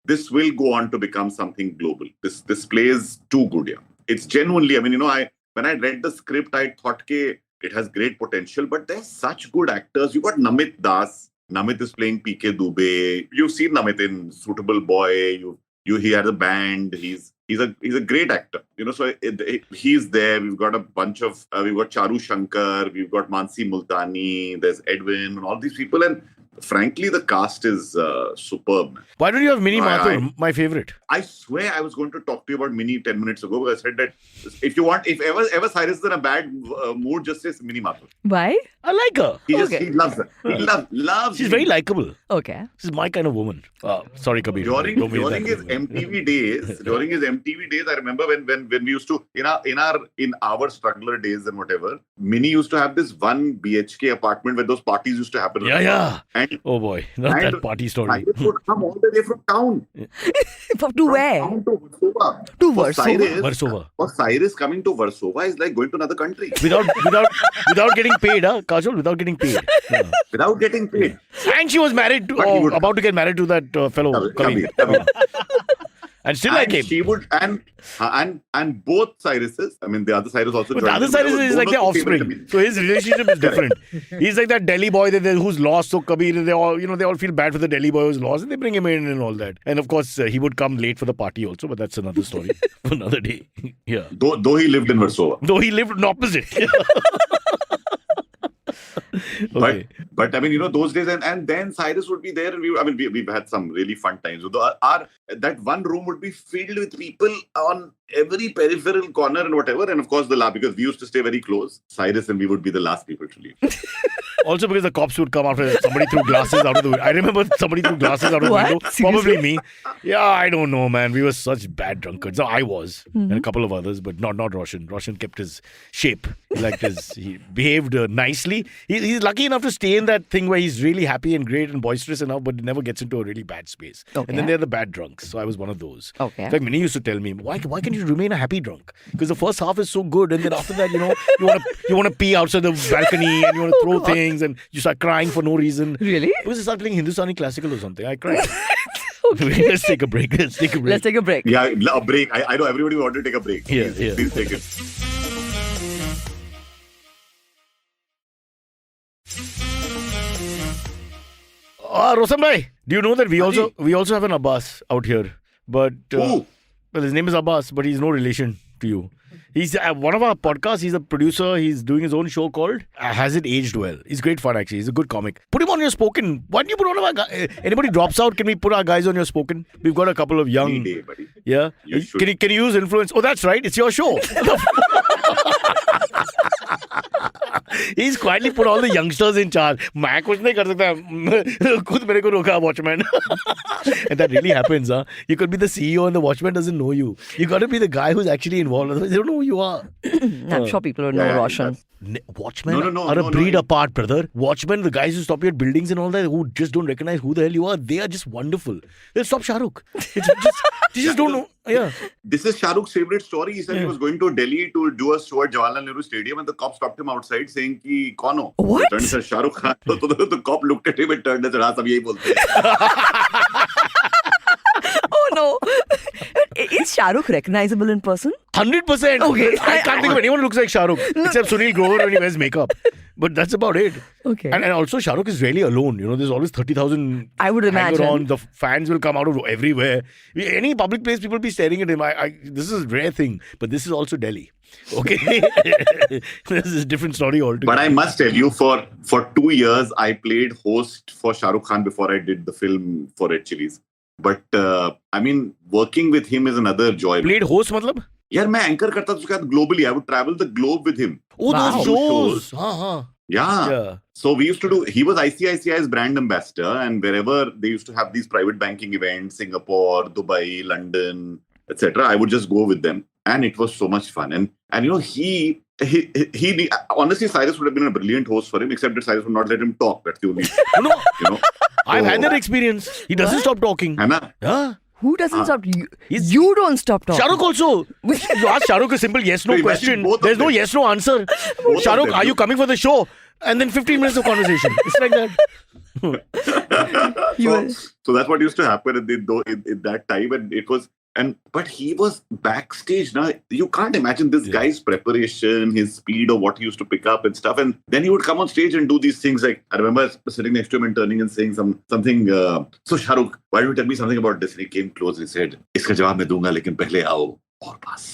this will go on to become something global. This play is too good here. It's genuinely, when I read the script, I thought it has great potential, but there's such good actors. You got Namit Das. Namit is playing PK Dubey. You've seen Namit in Suitable Boy. He had a band. He's a great actor. So he's there. We've got a bunch of we've got Charu Shankar. We've got Mansi Multani. There's Edwin and all these people. And frankly, the cast is superb. Why don't you have Mini Mathur, my favorite? I swear I was going to talk to you about Mini 10 minutes ago, because I said that if ever Cyrus is in a bad mood, just say Mini Mathur. Why? I like her. He loves her. He loves She's very likable. Okay. This is my kind of woman. Sorry, Kabir. During his MTV days, I remember when we used to, in our struggler days and whatever, Mini used to have this 1 BHK apartment where those parties used to happen. Yeah. And oh boy, not that party story. Cyrus would come all the way from town. To where? Town to Warsaw. To Warsaw. Warsaw. For Cyrus, coming to Warsaw is like going to another country. Without getting paid, Kajol? Without getting paid. Yeah. Without getting paid. And she was married about to get married to that fellow. Kabir. And still I came. She would, and both Cyruses, the other Cyrus also. But the other Cyrus is like their offspring. So his relationship is different. He's like that Delhi boy who's lost. So Kabir, they all feel bad for the Delhi boy who's lost, and they bring him in and all that. And of course, he would come late for the party also, but that's another story for another day. Yeah. Though he lived in Warsaw. Though he lived in opposite. Okay. But those days, and then Cyrus would be there, and we've had some really fun times. That one room would be filled with people on every peripheral corner and whatever, and of course because we used to stay very close, Cyrus and we would be the last people to leave. Also because the cops would come after somebody threw glasses out of the window. I remember somebody threw glasses out of the window. Probably me. Yeah, I don't know, man. We were such bad drunkards. I was, and a couple of others, but not Roshan. Roshan kept his shape. He behaved nicely. He's lucky enough to stay in that thing where he's really happy and great and boisterous enough, but never gets into a really bad space. Okay. And then they're the bad drunks. So I was one of those. Okay. In fact, Minnie used to tell me, why can't you remain a happy drunk? Because the first half is so good, and then after that, you want to pee outside the balcony, and you want to throw things, and you start crying for no reason. Really? Because you start playing Hindustani classical or something. I cried. Okay. Let's take a break. Let's take a break. Yeah, a break. I know everybody wanted to take a break. Please take it. Roshan bhai, do you know that we also have an Abbas out here? But well, his name is Abbas, but he's no relation to you? He's one of our podcasts. He's a producer. He's doing his own show called Has It Aged Well? He's great fun, actually. He's a good comic. Put him on your spoken. Why don't you put one of our guys? Anybody drops out, can we put our guys on your spoken? We've got a couple of young. Any day, buddy. Yeah. You should. Can you use influence? Oh, that's right. It's your show. He's quietly put all the youngsters in charge. मैं कुछ नहीं कर सकता. खुद मेरे को रोका Watchman. And that really happens, huh? You could be the CEO and the Watchman doesn't know you. You got to be the guy who's actually involved. Otherwise, they don't know who you are. I'm sure people don't know Roshan. Watchmen No, are a breed no. apart, brother. Watchmen, the guys who stop you at buildings and all that, who just don't recognize who the hell you are, they are just wonderful. They'll stop Shah Rukh. They just don't know. Yeah. This is Shah Rukh's favorite story. He said he was going to Delhi to do a show at Jawaharlal Nehru Stadium and the cop stopped him outside saying ki kaun ho? What? He turned and said Shah Rukh Khan. So the cop looked at him and turned and said, हाँ सब यही बोलते हैं. Oh no. Is Shah Rukh recognizable in person? 100%. Okay. I can't think of anyone who looks like Shah Rukh except Sunil Grover when he wears makeup. But that's about it. Okay. And also Shah Rukh is rarely alone. You know, there's always 30,000 I would imagine. hanger on. The fans will come out of everywhere. Any public place, people be staring at him. This is a rare thing. But this is also Delhi. Okay. This is a different story altogether. But I must tell you, for 2 years, I played host for Shah Rukh Khan before I did the film for Red Chillies. But I mean, working with him is another joy. Played host, matlab? यार मैं anchor करता था उसके बाद globally. I would travel the globe with him. Oh, Wow. those shows. Uh-huh. Yeah. Yeah. So we used to do, he was ICICI's brand ambassador, and wherever they used to have these private banking events, Singapore, Dubai, London, etc., I would just go with them. And it was so much fun. And you know, he honestly, Cyrus would have been a brilliant host for him, except that Cyrus would not let him talk. That's the only, No, you know. I've had that experience. He doesn't stop talking. है ना? Yeah. Who doesn't stop? He's- You don't stop talking. Shah Rukh also. You ask Shah Rukh a simple yes-no So imagine question. both of There's no them. yes-no answer. Both Shah of Rukh, them. are you coming for the show? And then 15 minutes of conversation. It's like that. So that's what used to happen in that time, and it was. But he was backstage. Now you can't imagine this guy's preparation, his speed of what he used to pick up and stuff. And then he would come on stage and do these things. Like I remember sitting next to him and turning and saying something. So Shah Rukh, why don't you tell me something about this? And he came close and he said, "Iska jawab मैं दूंगा, लेकिन पहले आओ और पास."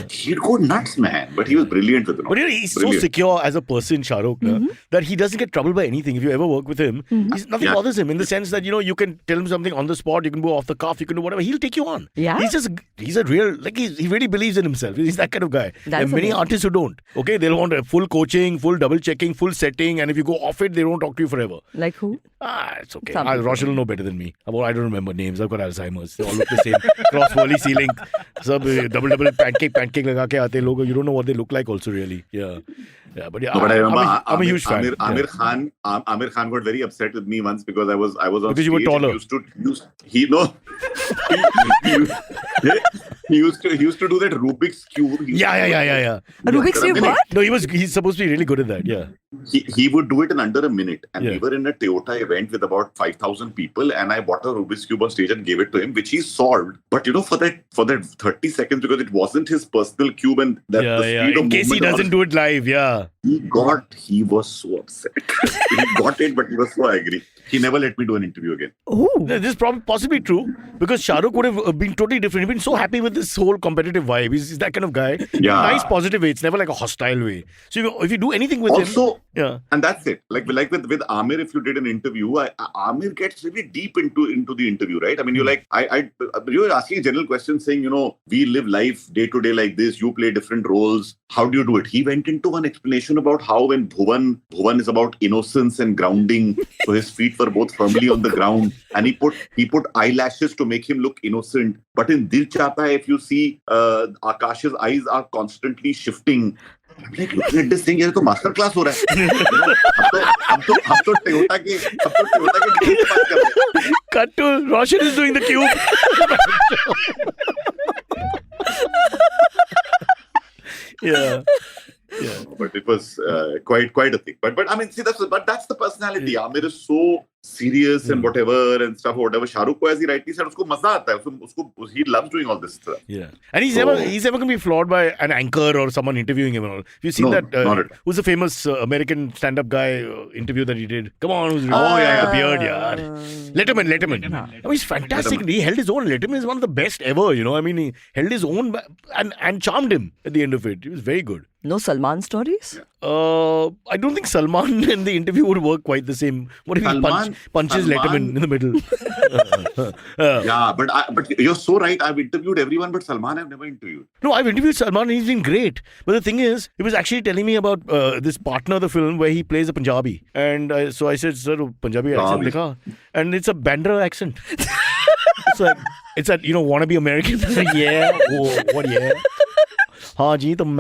He'd go nuts, man. But he was brilliant with it. But you know, he's Brilliant. so secure as a person, Shah Rukh, that he doesn't get troubled by anything. If you ever work with him, nothing Yeah. bothers him in the sense that, you know, you can tell him something on the spot, you can go off the cuff, you can do whatever. He'll take you on. Yeah? He's a real, like, he really believes in himself. He's that kind of guy. There are That's many amazing. artists who don't. Okay, they'll want a full coaching, full double checking, full setting, and if you go off it, they won't talk to you forever. Like who? It's okay. Some people. Roshan will know better than me. I don't remember names. I've got Alzheimer's. They all look the same. Cross swirly ceiling. Sab double pancake लगा के आते लोग. You don't know what they look like also really. Yeah. Yeah, but yeah, No, but I remember I'm a huge fan. Aamir Khan got very upset with me once because I was on Because stage. you were taller. He used to do that Rubik's cube. Yeah. A Rubik's Cube, what? No, he's supposed to be really good at that. Yeah. He would do it in under a minute. And Yeah. we were in a Toyota event with about 5,000 people, and I bought a Rubik's Cube on stage and gave it to him, which he solved. But you know, for that 30 seconds, because it wasn't his personal cube, and that the speed of In case he movement doesn't do it live, yeah. he was so upset. He got it, but he was so angry. He never let me do an interview again. Oh. This is possibly true because Shah Rukh would have been totally different. He's been so happy with this whole competitive vibe. He's that kind of guy. In a Yeah. nice, positive way. It's never like a hostile way. So if you do anything with him, Also, yeah. and that's it. Like with Aamir, if you did an interview, Aamir gets really deep into the interview, right? I mean, you're like, you're asking general questions saying, you know, we live life day to day like this. You play different roles. How do you do it? He went into one explanation about how when Bhuvan is about innocence and grounding, so his feet were both firmly on the ground, and he put eyelashes to make him look innocent. But in Dil Chahta Hai, if you see, Akash's eyes are constantly shifting. I'm like, looking at this thing, ये तो master class हो रहा है. हम तो Toyota के deal से बात कर रहे हैं. Cut to Roshan is doing the cube. Yeah. But it was quite a thing. But I mean, see, that's the personality. Aamir is so serious and whatever and stuff, whatever. Shah Rukh ko, as he rightly said, usko maza aata hai. He loves doing all this stuff. Yeah, and he's never going to be flawed by an anchor or someone interviewing him and all. You've seen that? Who's the famous American stand-up guy interview that he did? Come on, who's the beard? Yeah, Letterman. I mean, he's fantastic. Letterman. He held his own. Letterman is one of the best ever. I mean, he held his own and charmed him at the end of it. He was very good. No Salman stories? I don't think Salman in the interview would work quite the same. What if he punches Letterman in the middle? Yeah, but you're so right. I've interviewed everyone, but Salman I've never interviewed. No, I've interviewed Salman and he's been great. But the thing is, he was actually telling me about this partner of the film where he plays a Punjabi. And so I said, sir, Punjabi accent likha. And it's a Bandra accent. It's that, wanna be American. Yeah. What, yeah. Vikram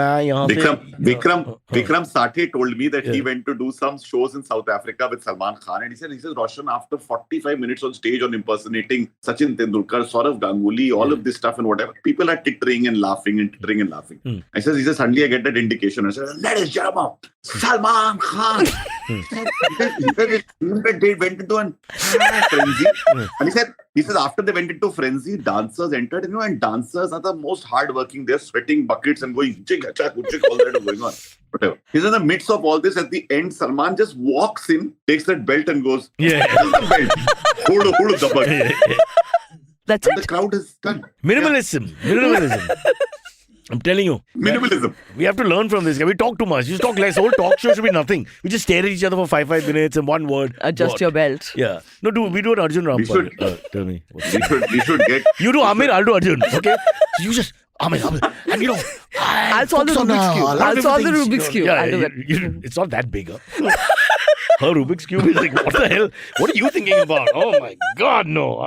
Sathe told me that he went to do some shows in South Africa with Salman Khan, and he said, Roshan, after 45 minutes on stage on impersonating Sachin Tendulkar, Saurav Ganguly, all of this stuff and whatever, people are tittering and laughing. He says, suddenly I get that indication. I said, ladies and gentlemen, Salman Khan. He said they went into a frenzy. And he said after they went into frenzy, dancers entered, and dancers are the most hardworking. They're sweating buckets and going, all that is going on. Whatever. He's in the midst of all this. At the end, Salman just walks in, takes that belt and goes, the belt. Hold the belt. That's and it. The crowd is done. Minimalism. I'm telling you. Minimalism. We have to learn from this guy. We talk too much. We just talk less. The whole talk show should be nothing. We just stare at each other for 5 minutes and one word. Adjust your belt. Yeah. No, we do an Arjun Rampal. Tell me. We should get... You do Aamir, I'll do Arjun. Okay? So you just... Aamir. And I'll solve the Rubik's Cube. I'll do it. It's not that big. Her Rubik's Cube is like, what the hell? What are you thinking about? Oh my God, no.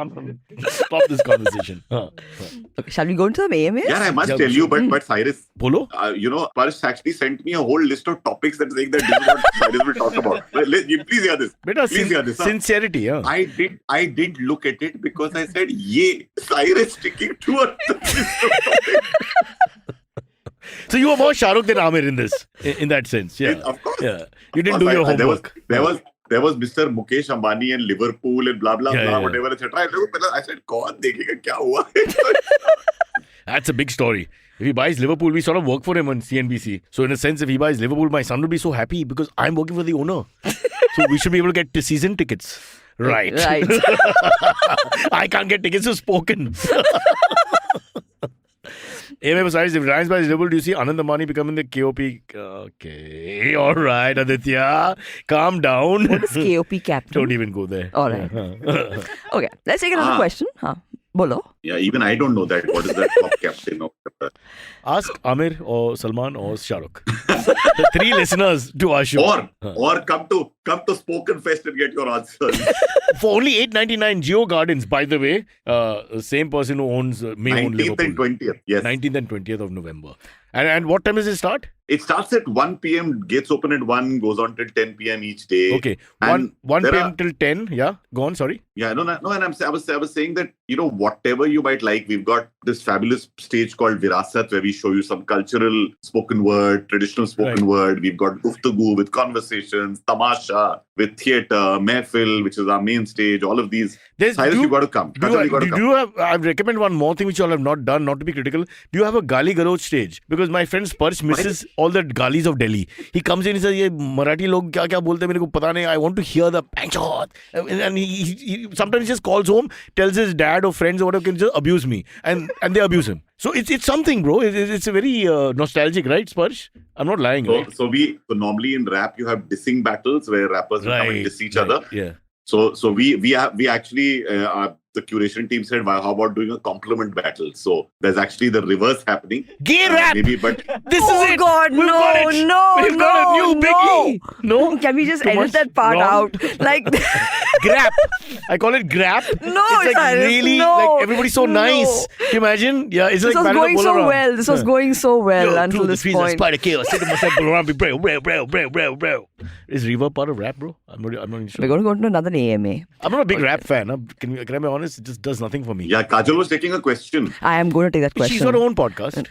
Stop this conversation. Okay, shall we go into the AMAs? Yeah, I must tell you, but Cyrus, Bolo? Parish actually sent me a whole list of topics that saying that this is what Cyrus will talk about. Please hear this. Please hear this. Sincerity, yeah. I did look at it because I said, Cyrus sticking to a list of topics. So you were more Shah Rukh than Aamir in this, in that sense. Yeah, of course. Yeah, you didn't do your homework. There was Mr. Mukesh Ambani and Liverpool and blah blah blah whatever etc. I said, "Kaun dekhega kya hua?" That's a big story. If he buys Liverpool, we sort of work for him on CNBC. So in a sense, if he buys Liverpool, my son will be so happy because I'm working for the owner. So we should be able to get season tickets. Right. I can't get tickets to Spoken. AMA Cyrus, if Ryan's buys Liverpool, do you see Anand Ambani becoming the KOP? Okay, all right, Aditya, calm down. What's KOP captain? Don't even go there. All right. Okay, let's take another question. Bolo. Yeah, even I don't know that. What is that top captain of? Ask Aamir or Salman or Shah Rukh. The 3 listeners to our show. Or come to Spoken Fest and get your answers. For only $8.99 Geo Gardens, by the way. Same person who owns may own Liverpool. 19th and 20th. Yes. 19th and 20th of November. And what time does it start? It starts at 1 p.m. Gates open at 1, goes on till 10 p.m. each day. Okay. 1 p.m. till 10. Yeah. Go on. Sorry. Yeah. No. And I was saying that, whatever you might like, we've got this fabulous stage called Virasat where we show you some cultural spoken word, traditional spoken word. We've got Guftagu with conversations, Tamasha with theatre, Mehfil, which is our main stage, all of these. Cyrus, you got to come. I recommend one more thing which you all have not done, not to be critical. Do you have a Gali Garoj stage? Because my friend Sparsh misses all the galis of Delhi. He comes in and says, "Ye Marathi log kya bolte hain, mere ko pata nahi. I want to hear the panchot." And he sometimes just calls home, tells his dad or friends or whatever, can just abuse me, and they abuse him. So it's something, bro. It's a very nostalgic, right, Sparsh? I'm not lying, right? So normally in rap you have dissing battles where rappers come and diss each other. Yeah. So we actually the curation team said, how about doing a compliment battle? So there's actually the reverse happening. Gay rap! Maybe, but this is it! God, We've got a new biggie! No? Can we just edit that part out? Like... Grap. I call it grap. No, it's like really, like everybody's so nice. Can you imagine? Yeah, it's this like was going so well. This was going so well until this point. Spider chaos. Say to myself, bro. Is reverb part of rap, bro? I'm not even sure. We're going to go into another AMA. I'm not a big rap fan. Can I be honest? It just does nothing for me. Yeah, Kajol was taking a question. I am going to take that question. She's got her own podcast.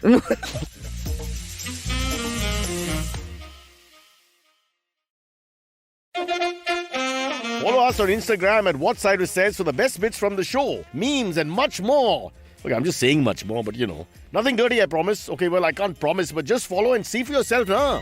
Follow us on Instagram at What Cyrus Says for the best bits from the show, memes and much more. Okay, I'm just saying much more, but nothing dirty, I promise. Okay, well, I can't promise, but just follow and see for yourself, huh?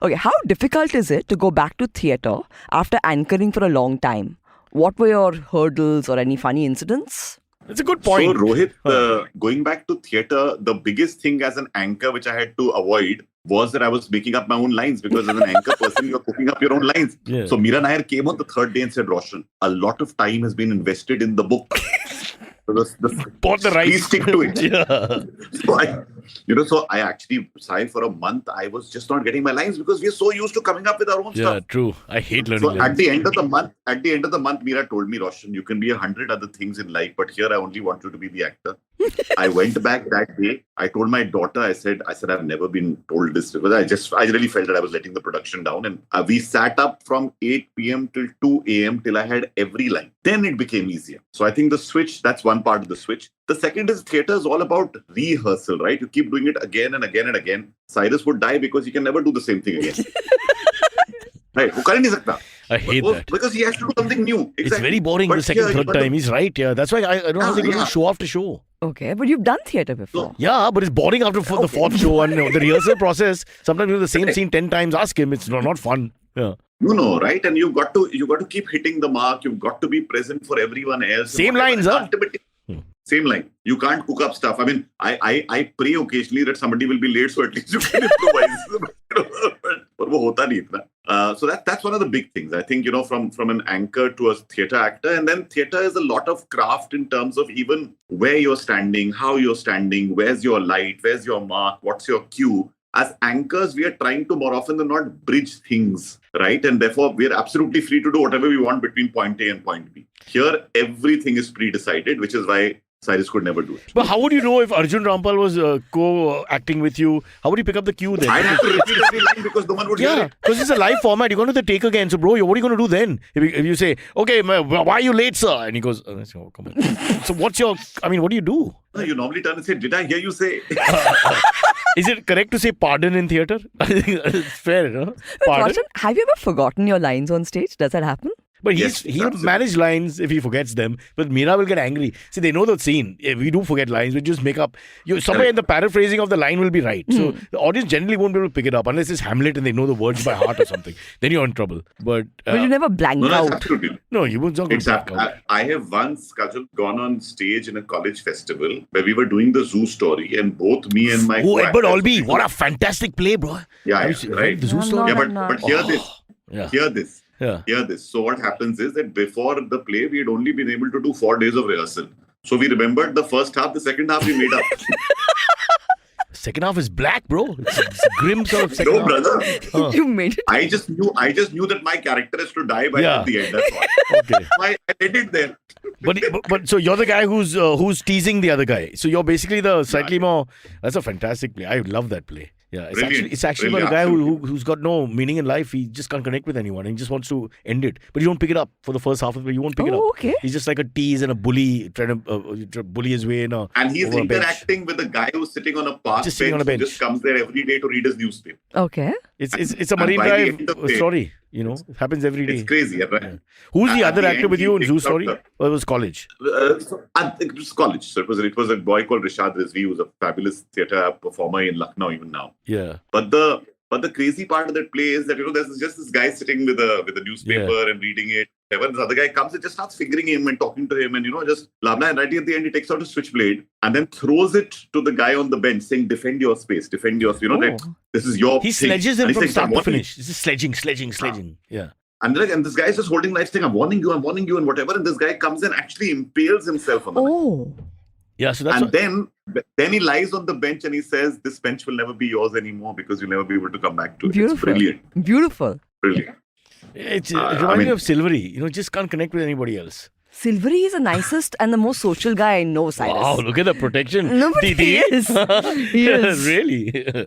Okay, how difficult is it to go back to theatre after anchoring for a long time? What were your hurdles or any funny incidents? It's a good point. So, Rohit, going back to theatre, the biggest thing as an anchor which I had to avoid was that I was making up my own lines, because as an anchor person, you're cooking up your own lines. Yeah. So Meera Nair came on the third day and said, Roshan, a lot of time has been invested in the book. Bought the rights. Please stick to it. Yeah. So I actually, Sai, for a month, I was just not getting my lines because we're so used to coming up with our own stuff. Yeah, true. I hate learning So lines. at the end of the month, Meera told me, Roshan, you can be 100 other things in life, but here I only want you to be the actor. I went back that day. I told my daughter, I said, I've never been told this, because I really felt that I was letting the production down. And we sat up from 8 p.m. till 2 a.m. till I had every line. Then it became easier. So I think the switch, that's one part of the switch. The second is theatre is all about rehearsal, right? You keep doing it again and again and again. Cyrus would die because he can never do the same thing again. Right? वो कर ही नहीं सकता. I hate that. Because he has to do something new. Exactly. It's very boring the second, third time. He's right, yeah. That's why I don't know how they do show after show. Okay, but you've done theatre before. Yeah, but it's boring after the fourth show, and the rehearsal process. Sometimes you do the same scene 10 times. Ask him. It's not fun. Yeah. Right? And you've got to keep hitting the mark. You've got to be present for everyone else. Same lines, huh? Same line. You can't cook up stuff. I mean, I pray occasionally that somebody will be late, so at least you can improvise. But वो होता नहीं इतना. So that's one of the big things. I think, from an anchor to a theatre actor. And then theatre is a lot of craft in terms of even where you're standing, how you're standing, where's your light, where's your mark, what's your cue. As anchors, we are trying to more often than not bridge things, right? And therefore, we are absolutely free to do whatever we want between point A and point B. Here, everything is pre-decided, which is why Cyrus could never do it. But how would you know if Arjun Rampal was co-acting with you? How would you pick up the cue then? I'd have to repeat every line because no one would hear it. Because it's a live format. You're going to the take again. So, bro, what are you going to do then? If you say, okay, why are you late, sir? And he goes, oh, come on. So what do you do? No, you normally turn and say, did I hear you say? Is it correct to say pardon in theatre? It's fair, no? Pardon? Roshan, have you ever forgotten your lines on stage? Does that happen? But Yes, he'll absolutely. manage lines if he forgets them. But Meera will get angry. See, they know the scene. If we do forget lines, we just make up. Somewhere in the paraphrasing of the line will be right. So the audience generally won't be able to pick it up unless it's Hamlet and they know the words by heart or something. Then you're in trouble. But But you never blank No, out. absolutely. no, you won't talk Exactly. I have once, Kajol, gone on stage in a college festival where we were doing the zoo story, and both me and my Oh, Edward co-actors- Albee. What a fantastic play, bro. Yeah, Have you right. The Zoo No, Story? no, Yeah, but hear this. Yeah. Hear this. Yeah. Hear this. So what happens is that before the play, we had only been able to do 4 days of rehearsal. So we remembered the first half, the second half we made up. Second half is black, bro. It's a grim sort of second No, half. brother. You made it. I just knew that my character is to die by Yeah. the end. That's all. Okay. I did it there. But so you're the guy who's teasing the other guy. So you're basically the slightly more. That's a fantastic play. I love that play. Yeah, it's actually about a guy who's got no meaning in life. He just can't connect with anyone. He just wants to end it. But you don't pick it up for the first half of it. You won't pick it up. Okay. He's just like a tease and a bully trying to bully his way in a. And he's over a bench. interacting with a guy who's sitting on a park Just sitting on a who bench. just comes there every day to read his newspaper. Okay. It's a And Marine by the Drive end of the- story. It happens every day. It's crazy, right? Yeah. Who's the At other the actor end, with you in he Zoo picks up Story? the- Or it was college? I think it was college. So it was a boy called Rishad Rizvi, who's a fabulous theatre performer in Lucknow even now. Yeah. But the crazy part of that play is that there's just this guy sitting with a newspaper and reading it. When this other guy comes and just starts fingering him and talking to him and just blah blah. And right at the end, he takes out a switchblade and then throws it to the guy on the bench, saying, "Defend your space, defend your." That this is your. He thing." sledges him And he's from saying, start "I'm to warning finish. This is sledging. Yeah. And this guy is just holding lights saying, I'm warning you, and whatever. And this guy comes and actually impales himself on the bench. Oh. Yeah, so that's And then he lies on the bench and he says, this bench will never be yours anymore because you'll never be able to come back to it. Beautiful. It's brilliant. Beautiful. Brilliant. it reminds me of Silvery. Just can't connect with anybody else. Silvery is the nicest and the most social guy I know, Cyrus. Wow, look at the protection. No, but he is. He is. Really?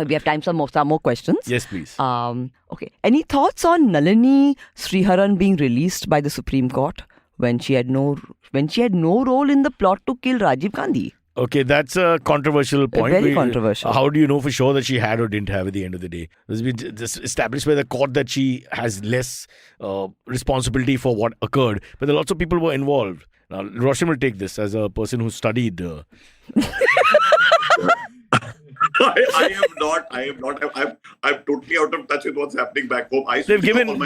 We have time for some more questions. Yes, please. Okay. Any thoughts on Nalini Sriharan being released by the Supreme Court when she had no role in the plot to kill Rajiv Gandhi? Okay, that's a controversial point. Very controversial. How do you know for sure that she had or didn't have at the end of the day? It's been just established by the court that she has less responsibility for what occurred, but there are lots of people who were involved. Now, Roshan will take this as a person who studied. I am not. I'm totally out of touch with what's happening back home.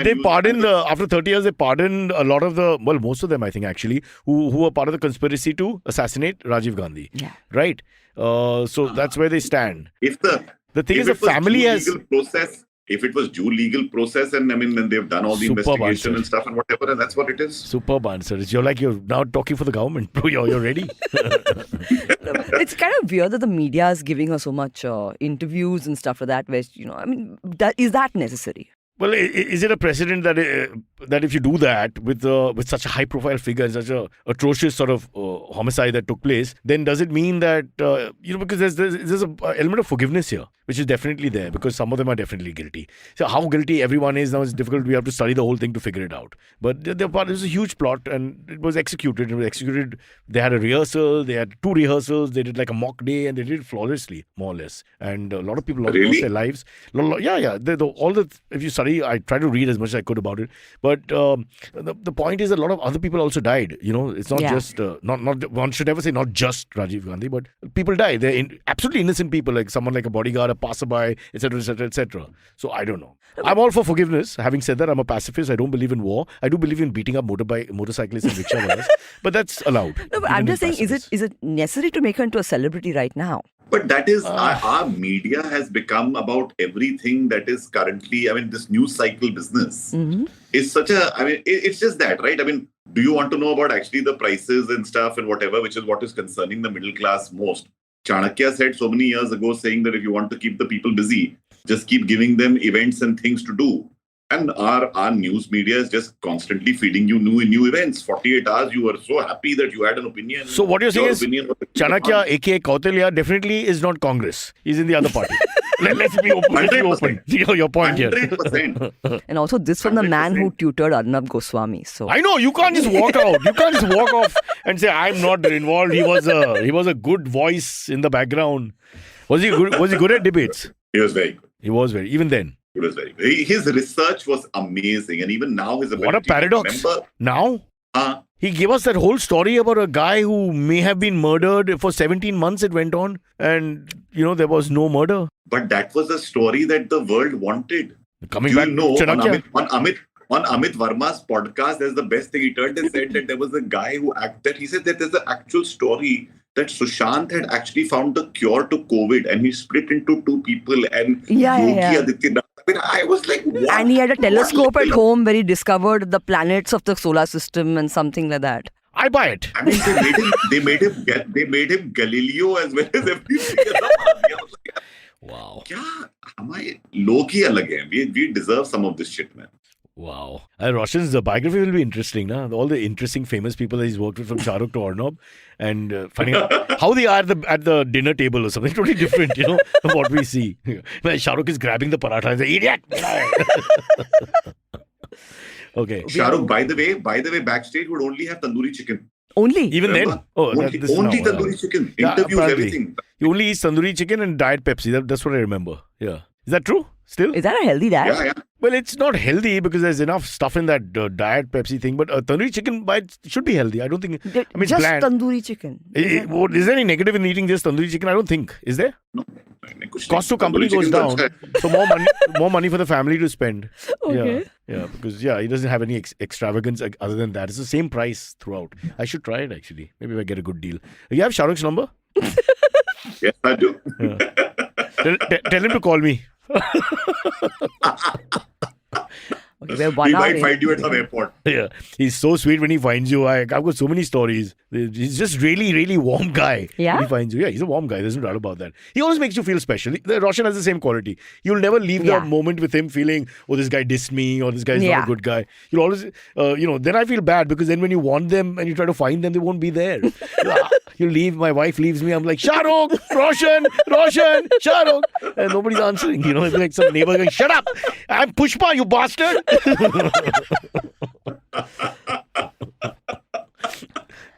They pardoned after 30 years. They pardoned a lot of most of them, I think, actually, who were part of the conspiracy to assassinate Rajiv Gandhi. Yeah. Right. So that's where they stand. If The thing is, the family has. If it was due legal process, and I mean, then they've done all the investigation and stuff and whatever, and that's what it is. Superb answers. You're now talking for the government, bro. You're ready. It's kind of weird that the media is giving her so much interviews and stuff like that. Where is that necessary? Well, is it a precedent that if you do that with such a high-profile figure and such a atrocious sort of homicide that took place, then does it mean that because there's an element of forgiveness here, which is definitely there because some of them are definitely guilty. So how guilty everyone is now is difficult. We have to study the whole thing to figure it out. But it was a huge plot and it was executed. They had a rehearsal. They had 2 rehearsals. They did like a mock day and they did it flawlessly, more or less. And a lot of people lost their lives. Yeah. If you study, I tried to read as much as I could about it. But the point is that a lot of other people also died. It's not just not one should never say not just Rajiv Gandhi, but people died. They're absolutely innocent people, like someone like a bodyguard, a passerby, etc., etc., etc. So I don't know. I'm all for forgiveness. Having said that, I'm a pacifist. I don't believe in war. I do believe in beating up motorcyclists and rickshaw riders, but that's allowed. No, but I'm just saying, is it necessary to make her into a celebrity right now? But that is, our media has become about everything that is currently, this news cycle business is such it's just that, right? Do you want to know about actually the prices and stuff and whatever, which is what is concerning the middle class most? Chanakya said so many years ago saying that if you want to keep the people busy, just keep giving them events and things to do. And our news media is just constantly feeding you new events. 48 hours, you were so happy that you had an opinion. So what you're saying is Chanakya, aka Kautilya, definitely is not Congress. He's in the other party. Let's be open. 100%. Your point 100%. Here. And also this from the man who tutored Arnab Goswami. So I know, you can't just walk out. You can't just walk off and say, I'm not involved. He was a good voice in the background. Was he good at debates? He was very good. He was very, even then. It was very good. His research was amazing, and even now his ability. What a paradox! Now he gave us that whole story about a guy who may have been murdered for 17 months. It went on, and there was no murder. But that was a story that the world wanted. Coming back, on Amit Verma's podcast, there's the best thing he told. They said that there was a guy who acted. He said that there's an actual story that Sushant had actually found the cure to COVID, and he split into 2 people. And Yogi Adityanath. I was like, what? And he had a telescope at home where he discovered the planets of the solar system and something like that. I buy it. They made him Galileo as well as everything. Wow. Yeah, low-key alag hai. We deserve some of this shit, man. Wow. And Roshan's biography will be interesting, na? All the interesting famous people that he's worked with, from Shah Rukh to Arnab, and finding out how they are at the dinner table or something totally different, from what we see. Shah Rukh is grabbing the paratha and saying, idiot! Okay. Shah Rukh, by the way, backstage would only have tandoori chicken. Only? Even then? Oh, only tandoori chicken. Interviews, everything. He only eats tandoori chicken and Diet Pepsi. That's what I remember. Yeah. Is that true? Still? Is that a healthy diet? Yeah. Well, it's not healthy because there's enough stuff in that Diet Pepsi thing. But tandoori chicken should be healthy. I don't think. Just bland. Tandoori chicken. Is there any negative in eating just tandoori chicken? I don't think. Is there? No. Cost to company goes down. So more money for the family to spend. Okay. Yeah, because he doesn't have any extravagance other than that. It's the same price throughout. I should try it actually. Maybe if I get a good deal. You have Shah Rukh's number? Yes, I do. Tell him to call me. Okay, he might find you at some airport. Yeah, he's so sweet when he finds you. I've got so many stories. He's just really, really warm guy. Yeah? When he finds you. Yeah, he's a warm guy. There's no doubt about that. He always makes you feel special. Roshan has the same quality. You'll never leave the moment with him feeling, oh, this guy dissed me or this guy's not a good guy. You'll always, then I feel bad because then when you want them and you try to find them, they won't be there. You leave, my wife leaves me. I'm like, Shah Rukh, Roshan, Shah Rukh. And nobody's answering. It's like some neighbor going, shut up. I'm Pushpa, you bastard.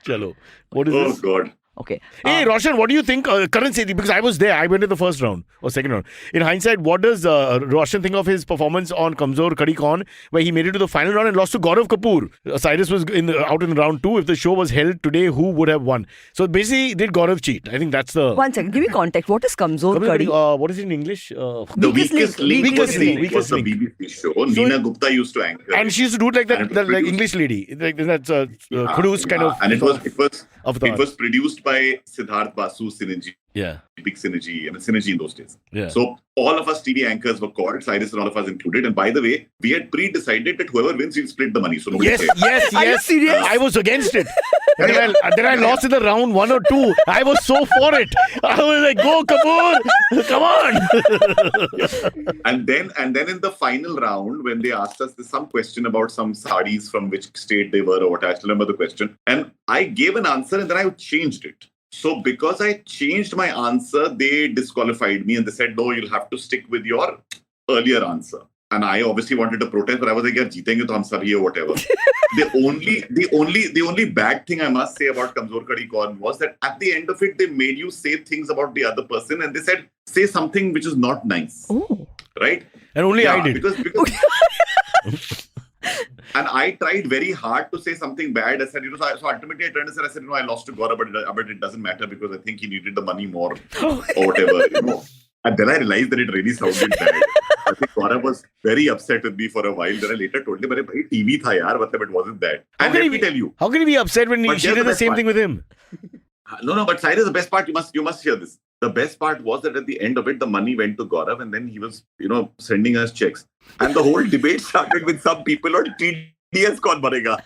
Chalo. What is this? Oh, God. Okay. Hey, Roshan, what do you think? Current Sethi, because I was there. I went in the first round or second round. In hindsight, what does Roshan think of his performance on Kamzor Kadi Kaun, where he made it to the final round and lost to Gaurav Kapoor? Cyrus was out in round 2. If the show was held today, who would have won? So basically, did Gaurav cheat? I think that's the... 1 second. Give me context. What is Kamzor Kadi? What is it in English? The weakest link was the BBC show. So Nina Gupta used to anchor. And she used to do it like that, like English lady. Like that's Kudus kind of... And it was produced by Siddharth Basu, Synergy. Yeah. Big Synergy. I mean, Synergy in those days. Yeah. So all of us TV anchors were called, Cyrus and all of us included. And by the way, we had pre-decided that whoever wins, we'll split the money. So nobody cared. Yes. Are you serious? I was against it. Then I lost in the round 1 or 2. I was so for it. I was like, go Kapoor, come on. And then in the final round, when they asked us some question about some sarees from which state they were or what, I still remember the question. And I gave an answer and then I changed it. So because I changed my answer, they disqualified me and they said, no, you'll have to stick with your earlier answer. And I obviously wanted to protest, but I was like, yeah, jeetenge to hum sabhi or whatever. The only bad thing I must say about Kamzor Kadi Kaun was that at the end of it, they made you say things about the other person and they said, say something which is not nice. Oh. Right? And only I did. Because and I tried very hard to say something bad. I said, so ultimately I turned and said, I lost to Gaurav, but it doesn't matter because I think he needed the money more or whatever, And then I realized that it really sounded bad. I think Gaurav was very upset with me for a while. Then I later told him, but TV tha yaar, it wasn't that. And let me tell you. How can he be upset when she did the same thing with him? No, but Cyrus, the best part, you must hear this. The best part was that at the end of it, the money went to Gaurav and then he was, sending us checks. And the whole debate started with some people on TDS kaun banega.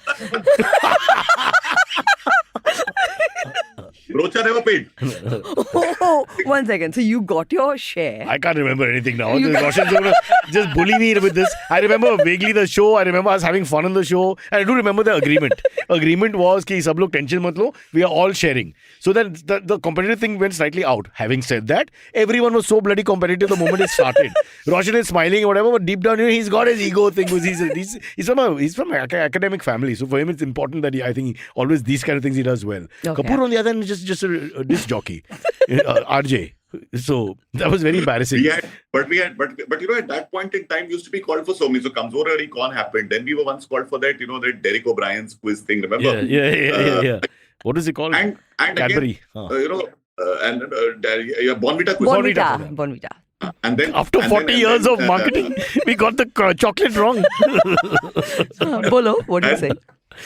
Rocha never paid. Oh, 1 second. So you got your share. I can't remember anything now. Roshan's going to just bully me with this. I remember vaguely the show. I remember us having fun on the show. And I do remember the agreement. Agreement was कि सब लोग tension मत लो. We are all sharing. So then the competitive thing went slightly out. Having said that, everyone was so bloody competitive the moment it started. Roshan is smiling or whatever, but deep down, he's got his ego thing. He's from an academic family. So for him, it's important that I think always these kind of things he does well. Okay. Kapoor on the other hand is just a disc jockey. RJ. So that was very embarrassing. But at that point in time, we used to be called for so many. So Kamzor Kadi Kaun happened. Then we were once called for that, that Derek O'Brien's quiz thing. Remember? Yeah. What is it called? And Cadbury. Again, Bonvita quiz. Bonvita. And then after 40 years of marketing, we got the chocolate wrong. Bolo, what do you say?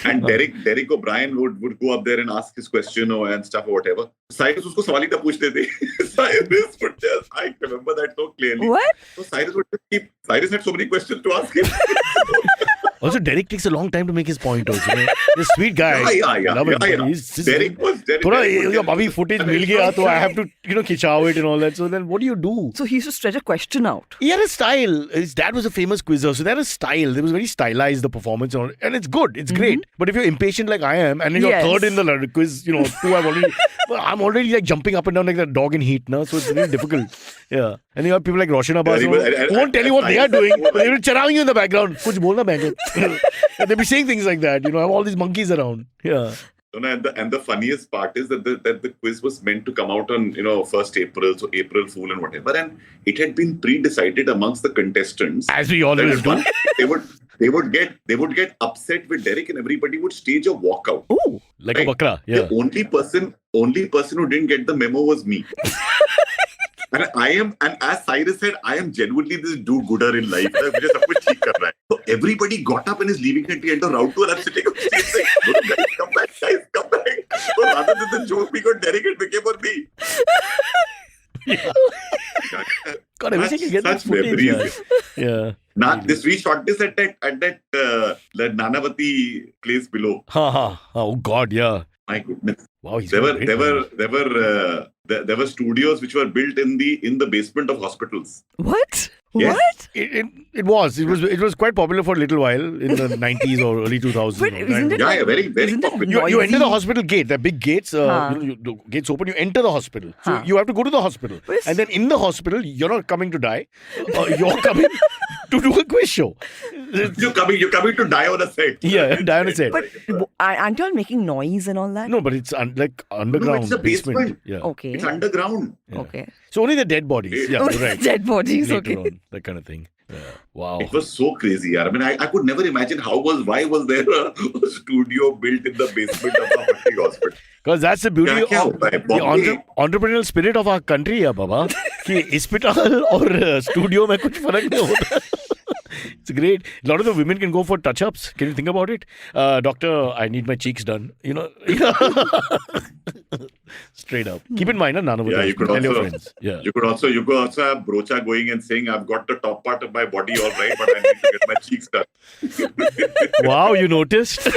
And Derek O'Brien would go up there and ask his question and stuff or whatever. Cyrus usko sawal hi ta puchte the. Cyrus would just, I remember that so clearly. What? So Cyrus had so many questions to ask him. Also, Derek takes a long time to make his point also. He's a sweet guy. Yeah. Love him. Derek was... Abhi footage mil gaya, so I have to, khichav it and all that. So then what do you do? So he used to stretch a question out. He had a style. His dad was a famous quizzer. So they had a style. It was very stylized, the performance. And it's good. It's great. But if you're impatient like I am, and then you're third in the quiz, I'm already like jumping up and down like that dog in heat now. So it's really difficult. Yeah. And you have people like Roshan Abbas who won't tell you what they are doing. But they will charawing you in the background. Kuch bolna bango. They'll be saying things like that. Have all these monkeys around. Yeah. And the funniest part is that the quiz was meant to come out on 1st April, so April Fool and whatever, and it had been pre-decided amongst the contestants. As we always do. They would get upset with Derek and everybody would stage a walkout. Oh, like a bakra. Yeah. The only person who didn't get the memo was me. And as Cyrus said, I am genuinely this do-gooder in life. So everybody got up and is leaving at the end of round 2 and I'm sitting on stage like, guys, come back. So rather than the joke, we got Derek, it became on me. God, I wish I could get that footage. Yeah. We shot this at that Nanavati place below. Oh God, yeah. My goodness. Wow, there were studios which were built in the basement of hospitals. What? Yes. What? It was quite popular for a little while in the 90s or early 2000s. But isn't it Yeah, like, very, very isn't it popular. You enter the noisy? hospital gate. The big gates, the gates open. You enter the hospital. So Huh. you have to go to the hospital, But it's- and then in the hospital, you're not coming to die. You're coming to do a quiz show. You're coming to die on a set. Yeah, die on a set. But aren't you all making noise and all that? No, but it's like underground it's a basement. Yeah. Okay. It's underground. Yeah. Okay. So only the dead bodies. Yeah, Only right. dead bodies. Later Okay. on, that kind of thing. Yeah. Wow. It was so crazy. I mean, I could never imagine why was there a studio built in the basement of a hospital? Because that's the beauty क्या of होता है? the Bombay? entrepreneurial spirit of our country, yeah, Baba. कि hospital और studio में कुछ फर्क नहीं होता. It's great. A lot of the women can go for touch-ups. Can you think about it? Doctor, I need my cheeks done. You know, straight up. Keep in mind, none of Yeah, you could tell your also- friends. Yeah. You could also have Brocha going and saying, "I've got the top part of my body all right, but I need to get my cheeks done." Wow, you noticed?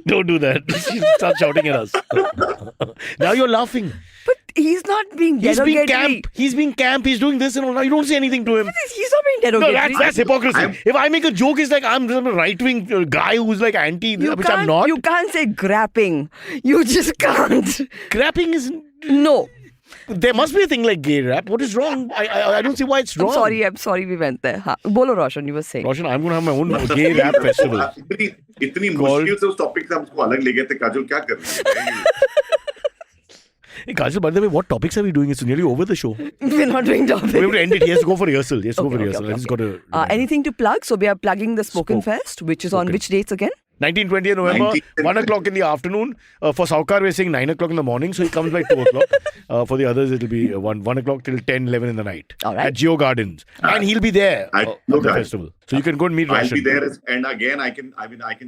Don't do that. Start shouting at us. Now you're laughing. But he's not being He's being derogatory. camp. He's being camp. He's doing this and all. Now you don't say anything to him. He's not being No, derogatory. that's hypocrisy. I'm- If I make a joke, it's like I'm some right-wing guy who's like anti, which I'm not. You can't say grapping. You just can't. Grapping is... No. There must be a thing like gay rap. What is wrong? I don't see why it's wrong. I'm sorry we went there. हाँ. बोलो Roshan, you were saying. Roshan, I'm going to have my own gay rap festival. इतनी Called- मुश्किल से उस topic से हमको अलग ले गए थे काजल क्या कर रही है Hey, Kajol, by the way, what topics are we doing? It's nearly over the show. We're not doing topics. We have to end it. He has to go for rehearsal. He has to go for Okay, rehearsal. okay, He's got to... Anything to plug? So we are plugging the Spoken Fest, which is on Spoken. which dates again? 19-20 November, 19th. 1 o'clock in the afternoon. For Saukar, we're saying 9 o'clock in the morning, so he comes by 2 o'clock. For the others, it'll be 1 o'clock till 10, 11 in the night. All right. At Geo Gardens. And he'll be there At at Geo the Gardens. festival. So you can go and meet I'll Roshan. be there, and again, I can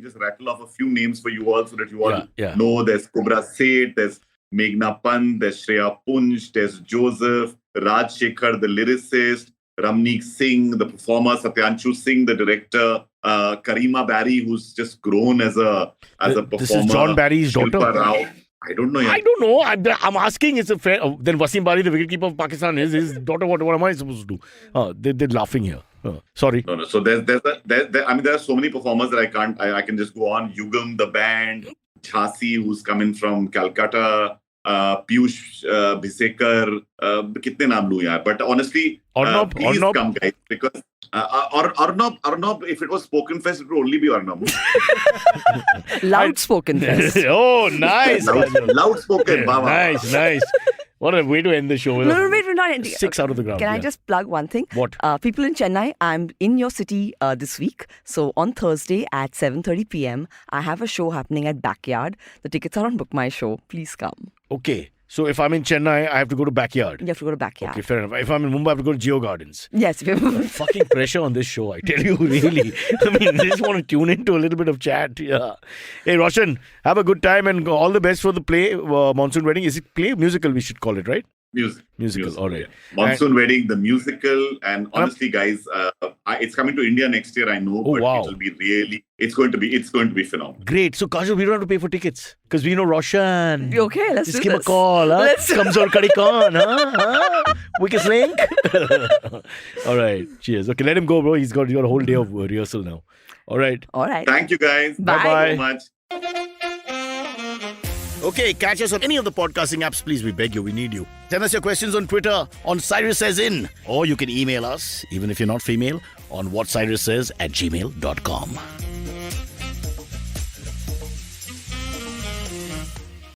just rattle off a few names for you all so that you all Yeah. know. There's Kubra Seth, there's Meghna Pant, there's Shreya Punj, there's Joseph, Raj Shekhar, the lyricist, Ramneek Singh, the performer, Satyanshu Singh, the director, Karima Barry, who's just grown as a performer. This is John Barry's daughter. Shilpa Rao. I don't know. I don't know. I'm asking. It's a fair. Then Wasim Bari, the wicketkeeper of Pakistan, is his daughter. What am I supposed to do? They're laughing here. Sorry. No. So there are so many performers that I can just go on. Yugam, the band, Jhansi, who's coming from Calcutta, Piyush Bhisekar, kitne naam लूं यार? But honestly, please come guys, because Arnab, if it was Spoken Fest, it would only be Arnab. Loud Spoken Fest. Oh, nice. Loud spoken. Wow. Nice. What a way to end the show. No, wait, we're not ending. 6 out of the ground. Can I just plug one thing? What? People in Chennai, I'm in your city this week. So on Thursday at 7:30 p.m., I have a show happening at Backyard. The tickets are on Book My Show. Please come. Okay. So if I'm in Chennai, I have to go to Backyard. You have to go to Backyard. Okay, fair enough. If I'm in Mumbai, I have to go to Geo Gardens. Yes. Fucking pressure on this show, I tell you, really. I mean, they just want to tune into a little bit of chat. Yeah. Hey, Roshan, have a good time and all the best for the play, Monsoon Wedding. Is it play? Musical, we should call it, right? Musical, all right. Monsoon Wedding, the musical, and honestly, guys, it's coming to India next year. I know, but wow. it will be really. It's going to be phenomenal. Great. So, Kajol, we don't have to pay for tickets because we know Roshan. Okay, let's just do give this. a call. Huh? Let's- Kamzor Kadi Kaun, huh? Weakest link. All right. Cheers. Okay, let him go, bro. He's got a whole day of rehearsal now. All right. All right. Thank you, guys. Bye. Thank you so much. Okay, catch us on any of the podcasting apps. Please, we beg you, we need you. Send us your questions on Twitter, on Cyrus Says In. Or you can email us, even if you're not female, on whatcyrussays@gmail.com.